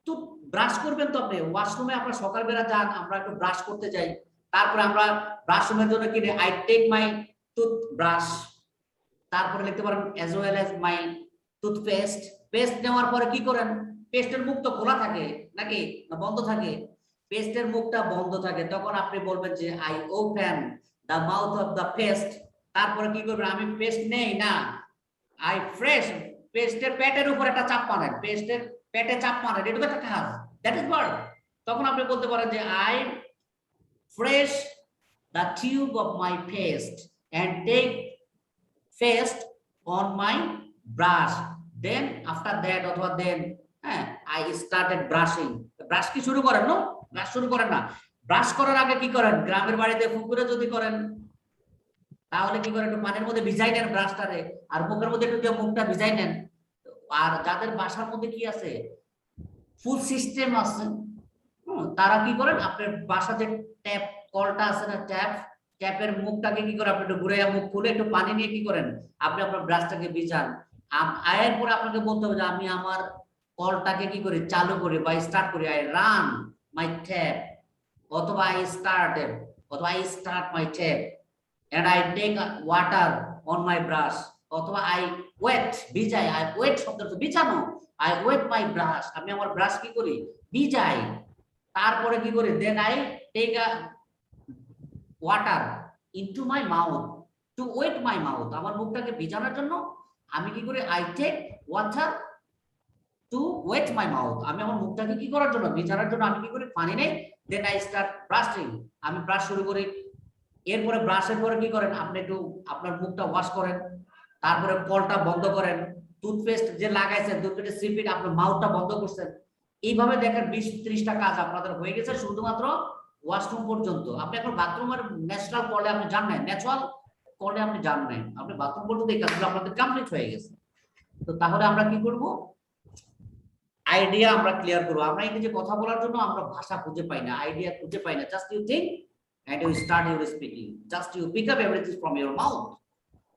টুথ ব্রাশ করবেন, তো আপনি ওয়াশরুমে আপনার সকালবেলা যান, আমরা একটু ব্রাশ করতে যাই, তারপরে আমরা ব্রাশরুমের জন্য কি I take my tooth brush, তারপরে লিখতে পারেন as well as my toothpaste. Paste নেওয়ার পরে কি করেন, পেস্টের মুখ তো খোলা থাকে নাকি না বন্ধ থাকে, পেস্টের মুখটা বন্ধ থাকে, তখন আপনি বলবেন যে I open the mouth of the paste. তারপরে কি করবেন, আমি পেস্ট নেই না, আই ফ্রেশ, পেস্টের পেটের উপর একটা চাপ মারেন, পেস্টের পেটে চাপ মারেন, এটা তো একটা কাজ, দ্যাট ইজ ভার্ব। তখন আপনি বলতে পারেন যে I fresh the tube of my paste and take paste on my brush. Then after that অথবা দেন, হ্যাঁ, আই স্টার্টেড ব্রাশিং, ব্রাশ কি শুরু করেন, নো, ব্রাশ শুরু করেন না, ব্রাশ করার আগে কি করেন? গ্রামের বাড়িতে পুকুরে যদি করেন তাহলে কি করেন? একটু পানির মধ্যে ভিজাই নেন ব্রাশটারে, আর মুখের মধ্যে একটু দিয়ে মুখটা ভিজাই নেন। আর যাদের বাসার মধ্যে কি আছে, ফুল সিস্টেম আছে, তারা কি করেন? আপনার বাসা যে ট্যাপ কলটা আছে না, ট্যাপের মুখটাকে কি করে আপনি একটু ঘুরাইয়া মুখ খুলে একটু পানি নিয়ে কি করেন? আপনি আপনার ব্রাশটাকে ভিজান। আয়ের পরে আপনাকে বলতে হবে যে আমি আমার কলটাকে কি করি? চালু করি বা স্টার্ট করি। আই রান মাই ট্যাপ, অথবা আই স্টার্টেড, অথবা I start my tap and I take water on my brush, অথবা I wet, ভিজাই। I wet শব্দ তো ভিজানো। I wet my brush, আমি আমার ব্রাশ কি করি? ভিজাই। তারপরে কি করি? then I take a water into my mouth to wet my mouth, আমার মুখটাকে ভিজানোর জন্য আমি কি করি? I take water to wet my mouth, আমি আমার মুখটাকে কি করার জন্য? ভিজানোর জন্য আমি কি করি? পানি নেই। then I start brushing, আমি ব্রাশ শুরু করি। এরপরে ব্রাশের পরে কি করেন? আপনি একটু আপনার মুখটা ওয়াশ করেন, তারপরে কলটা বন্ধ করেন, টুথপেস্ট যে লাগাইছেন টুথপেস্টের সিপিট আপনার মাউথটা বন্ধ করছেন। এইভাবে দেখেন 20-30টা কাজ আপনাদের হয়ে গেছে শুধুমাত্র ওয়াশরুম পর্যন্ত। আপনি এখন বাথরুমের ন্যাচারাল কলে আপনি যান নাই, ন্যাচারাল কলে আপনি যান নাই, আপনি বাথরুম পর্যন্ত এই কাজগুলো আপনাদের কমপ্লিট হয়ে গেছে। তো তাহলে আমরা কি করব? আইডিয়া আমরা ক্লিয়ার করব। আমরা এই যে কথা বলার জন্য আমরা ভাষা খুঁজে পাই না, আইডিয়া খুঁজে পাই না। Just you think and you start your speaking, just you pick up everything from your mouth.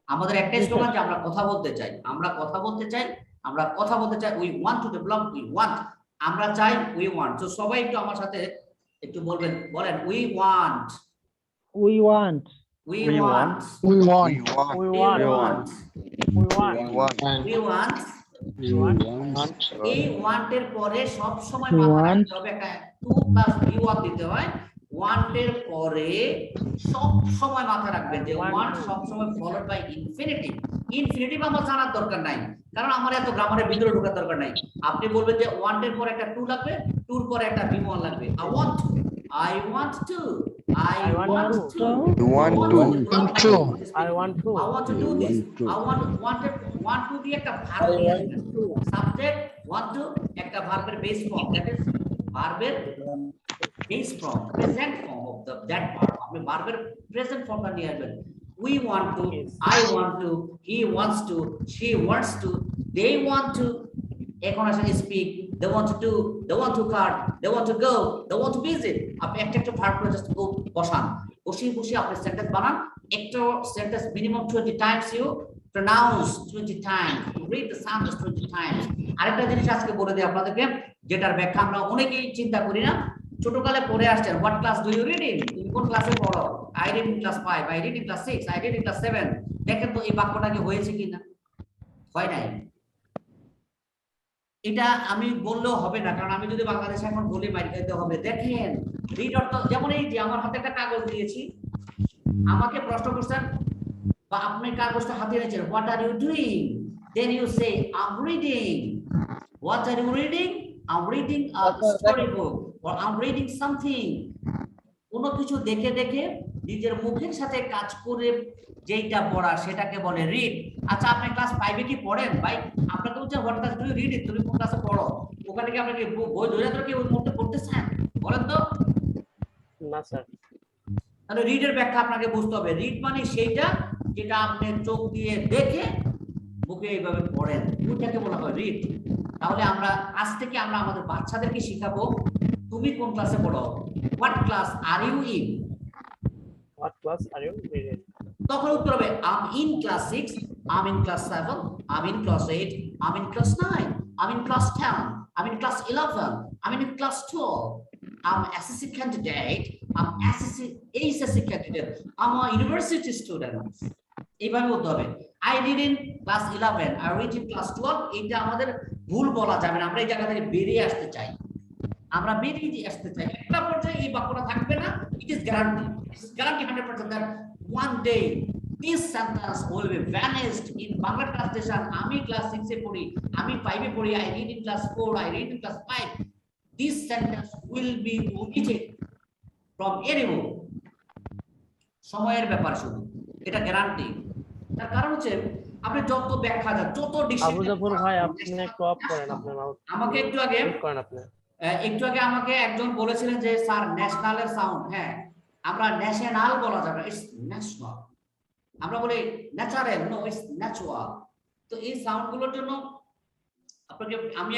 আমাদের একটাই স্লোগান যে আমরা কথা বলতে চাই, আমরা কথা বলতে চাই, আমরা কথা বলতে চাই। we want to develop, we want, আমরা চাই, we want। তো সবাই একটু আমার সাথে একটু বলবেন, বলেন we want, We want. we want, We want. we want, We want. we want। We want. এই want এর পরে সব সময় মাথায় রাখতে হবে একটা 2 + v1 দিতে হয়। want এর পরে সব সময় মাথায় রাখবেন যে want সব সময় ফলোড বাই ইনফিনিটিভ। ইনফিনিটিভ আমার জানার দরকার নাই, কারণ আমার এত গ্রামারের ভিতরে ঢোকার দরকার নাই। আপনি বলবেন যে want এর পরে একটা 2 লাগবে, 2 এর পরে একটা v1 লাগবে। I want to, I want to, I want to, You want to. I want to. I want to do this, I want to দিয়ে একটা ভার্ব নিয়ে আসবেন। সাবজেক্ট want to, একটা ভার্বের বেস ফর্ম, দ্যাট ইজ ভার্বের base form, present form of that verb, আপনি ভার্বের প্রেজেন্ট ফর্মটা নিয়ে আসবেন। we want to, I want to, he wants to, she wants to, they want to। এখন আসেন speak, they want to do, they want to cut, they want to go, they want to visit। আপনি একটা ভার্ব করে জাস্ট বসান, বসিয়ে আপনি সেন্টেন্স বানান। একটা sentence minimum 20 times you pronounce, 20 times read the sentence 20 times। আরেকটা জিনিস আজকে বলে দিই আপনাদেরকে, যেটার ব্যাখ্যা আমরা অনেকেই চিন্তা করি না। ছোটকালে পড়ে আসছেন, what class do you read in, তুমি কোন ক্লাসে পড়ো? I read in class 5, I read in class 6, I read in class 7। দেখেন তো এই বাক্যটা কি হয়েছে কিনা? হয় নাই। এটা আমি বললেও হবে না, কারণ আমি যদি বাংলাদেশে এখন বলি মাইর খাইতে হবে। দেখেন রিড অর্থ, যেমন এই যে আমার হাতে একটা কাগজ দিয়েছি, আমাকে প্রশ্ন করছেন বা আপনি কাগজটা হাতে নিয়েছেন, what are you doing, then you say I am reading. What are you reading? I am reading a story book or I'm reading something। কোনো কিছু দেখে দেখে নিজের মুখের সাথে কাজ করে যেইটা পড়া সেটাকে বলে রিড। আচ্ছা আপনি ক্লাস 5 এ কি পড়েন ভাই? আপনাকে বলছে what class do you read, তুমি কোন ক্লাসে পড়ো? ওখানে কি আপনাকে বই ধরে ধরে কি ওই মুহূর্তে পড়তেছেন? বলেন তো। না স্যার। তাহলে রিডের ব্যাখ্যা আপনাকে বুঝতে হবে। রিড মানে সেইটা যেটা আপনি চোখ দিয়ে দেখে বুকে এইভাবে পড়েন, ওইটাকে বলা হয় রিড। তাহলে আমরা আজ থেকে আমরা আমাদের বাচ্চাদেরকে শিখাবো, তুমি কোন ক্লাসে পড়ো? What class are you in? What class are you in? তখন উত্তর হবে I am in class 6, I am in class 7, I am in class 8, I am in class 9, I am in class 10, I am in class 11, I am in class 12, I am SSC candidate, I am HSC candidate, I am a university student। এইভাবে বলতে হবে। I read in class 11, I read in class 12। এটা আমাদের ভুল বলা যাবে না, আমরা এই জায়গা থেকে বেরিয়ে আসতে চাই, আমরা বেরিয়ে আসতে চাই। একটা পর্যায়ে এই বাক্যটা থাকবে না। It is guarantee, it is guarantee 100% that one day this sentence will be vanished in Bangla translation। আমি ক্লাস 6 এ পড়ি, আমি 5 এ পড়ি, I read in class 4, I read in class 5। This sentence will be omitted from any book। সময়ের ব্যাপার শুধু, এটা গ্যারান্টি। তার কারণ হচ্ছে আপনি যত ব্যাখ্যা দেন, যত আবু জাফর ভাই আপনি একটু অফ করেন আপনার মাউথ। আমাকে একটু আগে করেন আপনি। একটু আগে আমাকে একজন বলেছিলেন যে স্যার ন্যাশনালের সাউন্ড, হ্যাঁ আমরা ন্যাশনাল বলা যাবে, ইটস ন্যাশনাল। আমরা বলি ন্যাচারাল, নো ইটস ন্যাচুরাল। তো এই সাউন্ড গুলোর জন্য আপনাকে আমি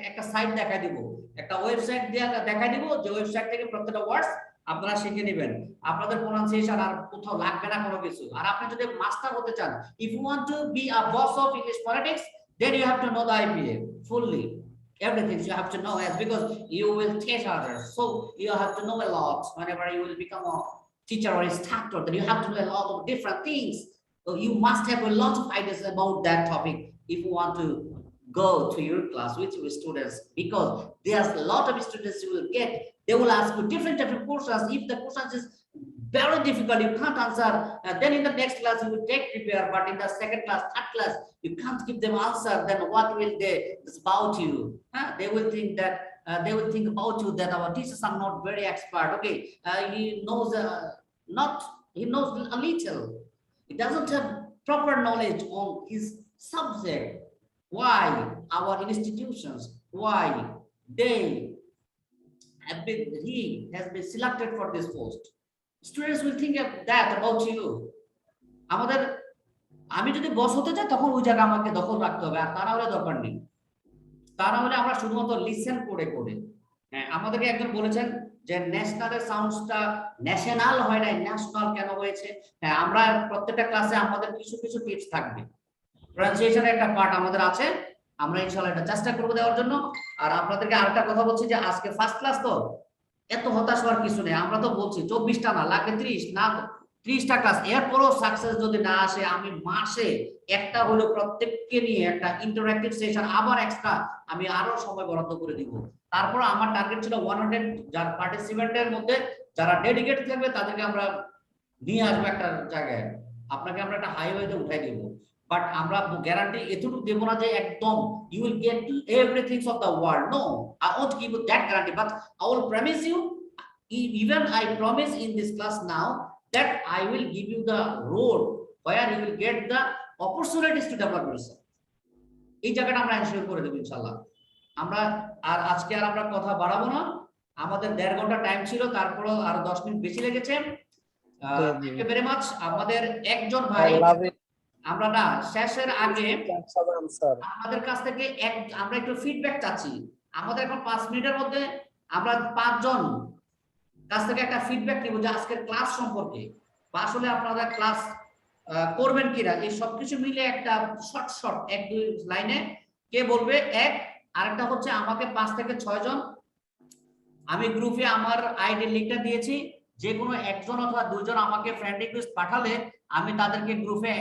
একটা সাইট দেখাই দিব, একটা ওয়েবসাইট দেখাই দিব, যে ওয়েবসাইট থেকে প্রত্যেকটা ওয়ার্ডস আপনারা শিখে নেবেন, আপনাদের প্রোনাউন্সিয়েশন আর কোথাও লাগবে না কোনো কিছু। আর আপনি যদি মাস্টার হতে চান, if you want to be a boss of English politics, then you have to know the IPA fully. Everything you have to know, as because you will teach others, so you have to know a lot. Whenever you will become a teacher or instructor, then you have to know a lot of different things. So you must have a lot of ideas about that topic if you want to go to your class with your students, because there's a lot of students you will get. They will ask you different type of questions. If the questions is very difficult, you can't answer, then in the next class you will take prepare, but in the second class, third class, you can't give them answer, then what will they about you? They will think that about you that our teachers are not very expert. Okay, he knows he knows a little, he doesn't have proper knowledge on his subject. Why our institutions, why they he has been selected for this post? Students will think of that about you. আমাদের, আমি যদি বস হতে চাই তখন ওই জায়গা আমাকে দখল রাখতে হবে, আর তা না হলে দরকার নেই। তা না হলে আমরা শুধুমাত্র লিসেন করে করে, হ্যাঁ আমাদেরকে একজন বলেছেন যে ন্যাশনালের সাউন্ডসটা ন্যাশনাল হয় না, ন্যাশনাল কেন হয়েছে? হ্যাঁ, আমরা প্রত্যেকটা ক্লাসে আমাদের কিছু কিছু টিপস থাকবে, প্রনাউন্সিয়েশনের একটা পার্ট আমাদের আছে, আমরা ইনশাআল্লাহ এটা চেষ্টা করব দেওয়ার জন্য। আর আপনাদেরকে আরেকটা কথা বলছি যে আজকে ফার্স্ট ক্লাস, তো এত হতাশ হওয়ার কিছু নেই। আমরা তো বলছি 24টা না, লাগবে 30 না 30টা ক্লাস, এরপরও সাকসেস যদি না আসে, আমি মাসে একটা হলো প্রত্যেককে নিয়ে একটা ইন্টারঅ্যাক্টিভ সেশন আবার এক্সট্রা আমি আরো সময় বরাদ্দ করে দিব। তারপর আমার টার্গেট ছিল 100 যার পার্টিসিপেন্টের মধ্যে যারা ডেডিকেট থাকবে তাদেরকে আমরা নিয়ে আসবো একটা জায়গায়, আপনাকে আমরা একটা হাইওয়েতে উঠাই দিব। বাট আমরা গ্যারান্টি এতটুকু দেব না যে একদম you will get everything of the world. No, I won't give you that guarantee, but I will promise you, even I promise in this class now, that I will give you the road where you will get the opportunities to develop yourself. এই জায়গাটা আমরা এনশিওর করে দেব ইনশাআল্লাহ। আমরা আর আজকে আর আমরা কথা বাড়াবো না, আমাদের 1.5 ঘন্টা টাইম ছিল, তারপরও আর 10 মিনিট বেশি লেগেছে। Thank you very much. আমাদের একজন ভাই, আমরা না শেষের আগে আমাদের কাছ থেকে আমরা একটু ফিডব্যাক চাচ্ছি। আমাদের এখন 5 মিনিটের মধ্যে আমরা 5 জন কাছ থেকে একটা ফিডব্যাক নিব যে আজকের ক্লাস সম্পর্কে, বা আসলে আপনারা ক্লাস করবেন কিনা, এই সবকিছু মিলে একটা শর্ট 1-2 লাইনে কে বলবে। আরেকটা হচ্ছে আমাকে 5 থেকে 6 জন, আমি গ্রুপে আমার আইডি লিংকটা দিয়েছি, যে কোনো একজন অথবা 2 জন আমাকে ফ্রেন্ড রিকোয়েস্ট পাঠালে আমি তাদেরকে গ্রুপে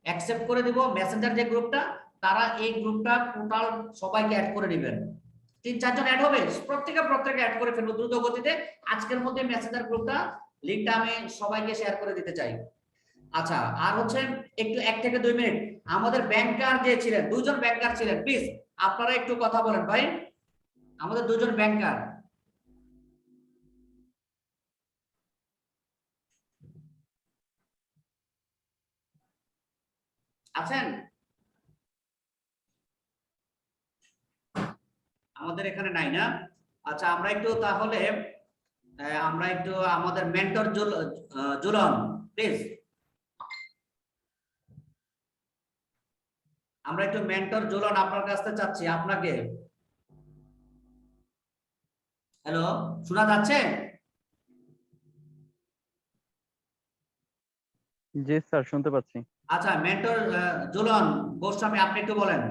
অ্যাকসেপ্ট করে দিব। মেসেঞ্জার যে গ্রুপটা, তারা এই গ্রুপটা টোটাল সবাইকে অ্যাড করে নেবেন। 3-4 জন অ্যাড হবে, প্রত্যেকে অ্যাড করে ফেলবো দ্রুত গতিতে। আজকের মধ্যে মেসেঞ্জার গ্রুপটা লিংকটা আমি সবাইকে শেয়ার করে দিতে চাই। আচ্ছা, আর হচ্ছে একটু 1 থেকে 2 মিনিট, আমাদের ব্যাংকার যে ছিলেন, 2 জন ব্যাংকার ছিলেন, প্লিজ আপনারা একটু কথা বলেন ভাই। আমাদের 2 জন ব্যাংকার আছেন? আমাদের এখানে নাই না? আচ্ছা, আমরা একটু তাহলে আমাদের মেন্টর জুলন প্লিজ, আমরা একটু মেন্টর জুলন আপনার কাছ থেকে চাচ্ছি আপনাকে। হ্যালো, শোনা যাচ্ছে? জি স্যার, শুনতে পাচ্ছি। আচ্ছা, মেন্টর জুলন গোস্বামী, আপনি একটু বলেন।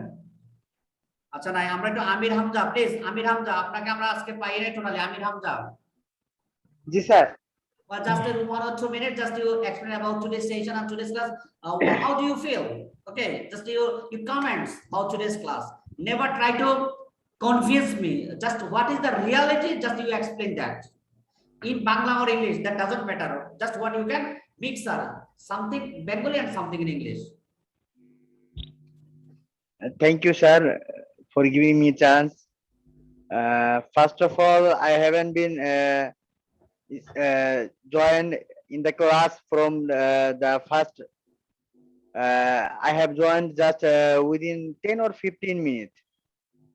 আচ্ছা, নাই, আমরা একটু আমির হামজা প্লিজ, আমির হামজা, আপনাকে আমরা আজকে পাই নাই টোটালি। আমির হামজা। জি sir. Well, just in 1 or 2 minutes, just you explain about today's session and today's class. How do you feel? Okay, just your comments about today's class. Never try to convince me. Just what is the reality? Just you explain that in Bangla or English. That doesn't matter. Just what you can mix something Bengali and something in English. Thank you, sir, for giving me a chance. First of all, I haven't been joined in the class from the first. I have joined just within 10 or 15 minutes.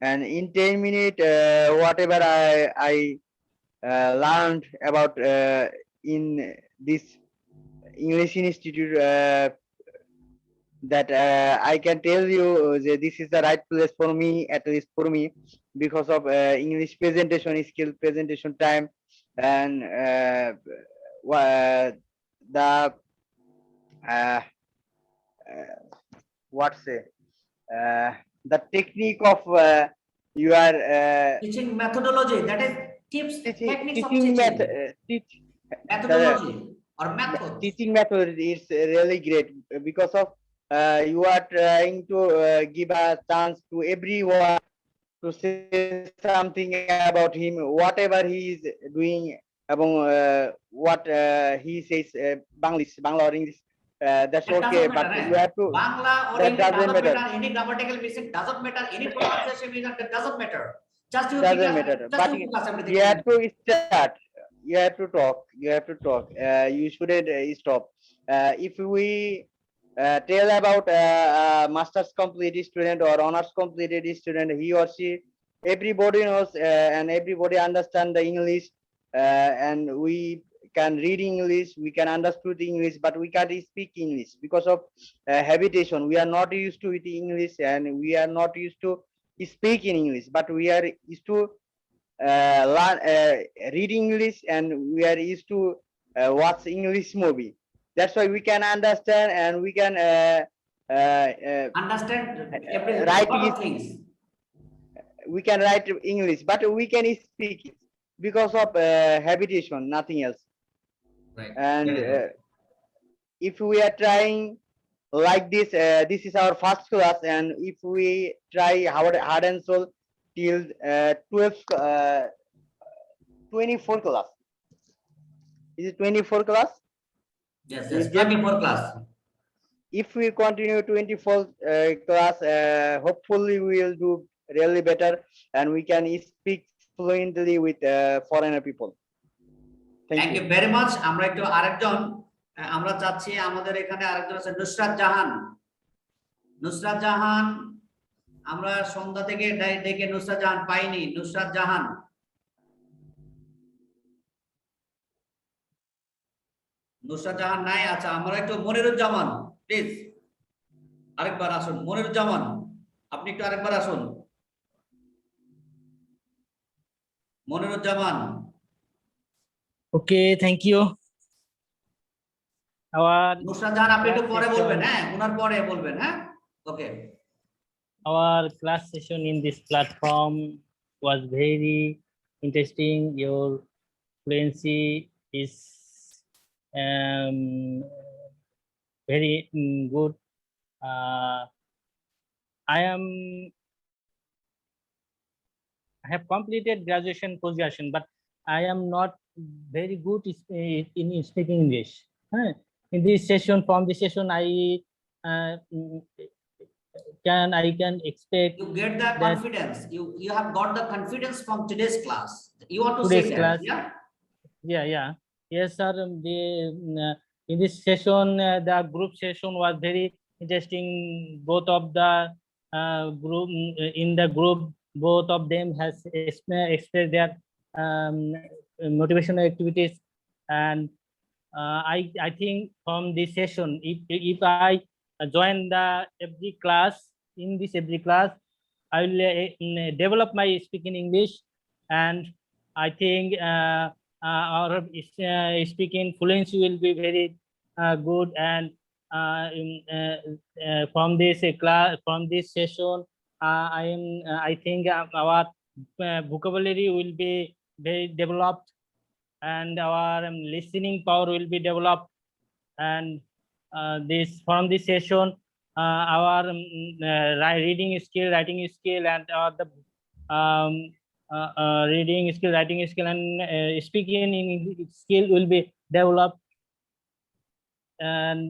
and in 10 minutes, whatever I learned about in this English Institute, that I can tell you that this is the right place for me, at least for me, because of English presentation skill, presentation time, and the what say the technique of your teaching methodology, that is tips, techniques of teaching methodology or method. Teaching method is really great because of you are trying to give a chance to everyone to say something about him, whatever he is doing, about what he says, Bangla or English. That's That okay, doesn't but matter, you have to. Bangla or That English doesn't doesn't matter. matter. Any grammatical mistake doesn't matter. Any pronunciation mistake that doesn't matter. Just you Doesn't matter. But everything. you have to start. You have to talk. You have to talk. You shouldn't stop. If we tell about master's completed student or honors completed student, he or she, everybody knows and everybody understand the English, and we can read English, we can understand English, but we can't speak English because of habitation. We are not used to it English, and we are not used to speak in English, but we are used to learn read English, and we are used to watch English movie. That's why we can understand, and we can understand write lot of things. We can write English, but we can speak it because of habitation, nothing else. Right. And if we are trying like this, this is our first class, and if we try hard and soul till 24 class. Is it 24 class? Yes, yes, 24 class. If we continue 24 class, hopefully we will do really better, and we can speak fluently with foreigner people. Thank you very much. আমরা একটু আরেকজন আমরা চাচ্ছি, আমাদের এখানে আরেকজন আছে নুসরাত জাহান। নুসরাত জাহান, আমরা সন্ধ্যা থেকে ডেকে নুসরাত জাহান পাইনি। নুসরাত জাহান, নুসরাত জাহান নাই। আচ্ছা, আমরা একটু মনিরুজ্জামান, প্লিজ আরেকবার আসুন। মনিরুজ্জামান, আপনি একটু আরেকবার আসুন। Moniruzzaman. Okay, thank you. Nusrat Jahan, আপনি একটু পরে বলবেন, হ্যাঁ, ওনার পরে বলবেন, হ্যাঁ, ওকে। Our class session in this platform was very interesting. Your fluency is very good. I have completed graduation post-graduation, but I am not very good in speaking English. In this session, from this session, I can expect you get the confidence. You have got the confidence from today's class. You want to say today's that, class. yeah? Yes, sir. In this session, the group session was very interesting. Both of the group in the group, both of them has expressed their motivational activities, and I think from this session, if I join the every class, in this every class, I will develop my speaking English, and I think our speaking fluency will be very good. And from this class, from this session, I think our vocabulary will be very developed, and our listening power will be developed. And from this session, our reading skill, writing skill, and the reading skill, writing skill, and speaking skill will be developed. And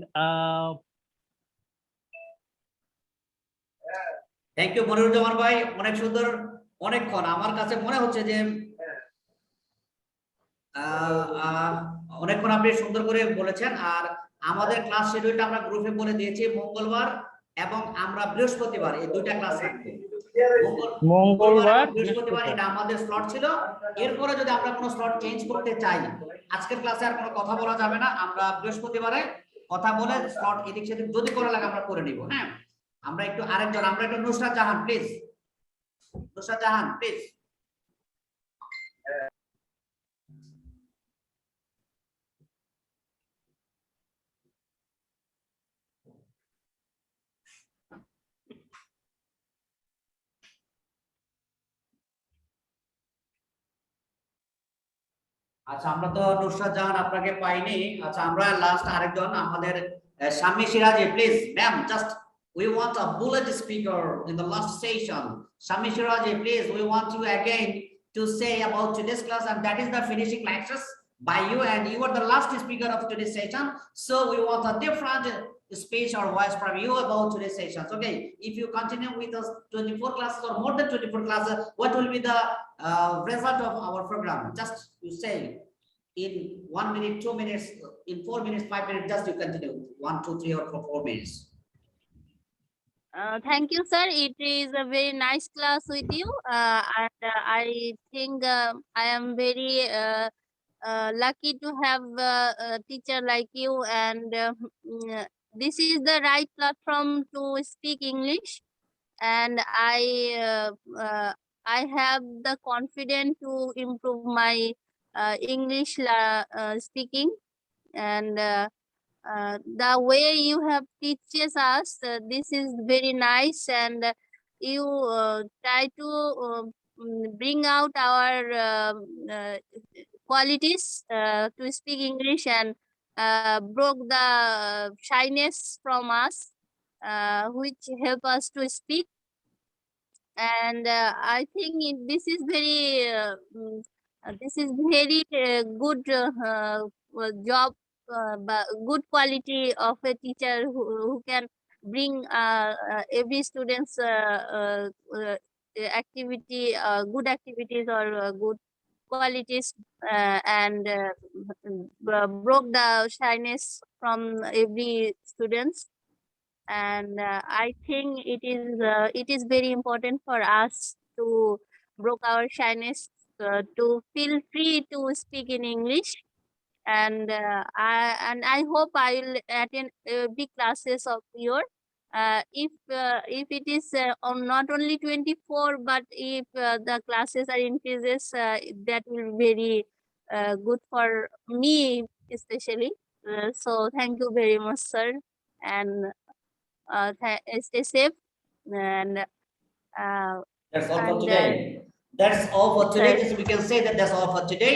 thank you Moniruzzaman ভাই, অনেক সুন্দর, অনেকক্ষণ আমার কাছে মনে হচ্ছে যে অনেকক্ষণ আপনি সুন্দর করে বলেছেন। আর আমাদের ক্লাস শিডিউলটা আমরা গ্রুপে বলে দিয়েছি, মঙ্গলবার এবং আমরা বৃহস্পতিবার এই দুইটা ক্লাস রাখবো। মঙ্গলবার বৃহস্পতিবার এটা আমাদের স্লট ছিল। এরপরে যদি আমরা কোনো স্লট চেঞ্জ করতে চাই, আজকের ক্লাসে আর কোনো কথা বলা যাবে না, আমরা বৃহস্পতিবারে কথা বলে স্লট এদিক সেদিক যদি করা লাগে আমরা করে নিব। হ্যাঁ, আমরা একটু আরেকজন, আমরা একটু নুসরাত জাহান প্লিজ, নুসরাত জাহান প্লিজ। আচ্ছা, আমরা তো নুসরাত জাহান আপনাকে পাইনি। আচ্ছা, আমরা লাস্ট আরেকজন আমাদের Shammi Siraji please ma'am, just we want a bullet speaker in the last session. Shammī Shirazi, please, we want you again to say about today's class, and that is the finishing lectures by you, and you are the last speaker of today's session, so we want a different speech or voice from you about today's sessions. Okay, if you continue with us 24 classes or more than 24 classes, what will be the result of our program? Just you say in 1 minute, 2 minutes, in 4 minutes, 5 minutes, just you continue 1, 2, 3 or 4 minutes. Thank you, sir. It is a very nice class with you, and I think I am very lucky to have a teacher like you, and this is the right platform to speak English, and I have the confidence to improve my English speaking, and the way you have teaches us, this is very nice, and you try to bring out our qualities to speak English, and broke the shyness from us, which help us to speak. And I think this is very good job, but good quality of a teacher who can bring every student's activity, good activities or good qualities, and broke the shyness from every students. And I think it is very important for us to broke our shyness, to feel free to speak in English. And I hope I will attend big classes of your, if it is on not only 24, but if the classes are increases, that will be very good for me especially. So thank you very much, sir, and stay safe. And that's all for today. That's all for today. Yes, we can say that that's all for today.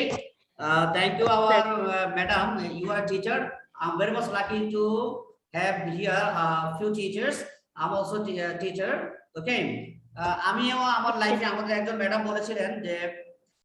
Thank you, our madam. You are a teacher. I'm very much lucky to have here a few teachers. I'm also a teacher. Okay. আমিও আমার লাইফে আমাদের একজন ম্যাডাম বলেছিলেন যে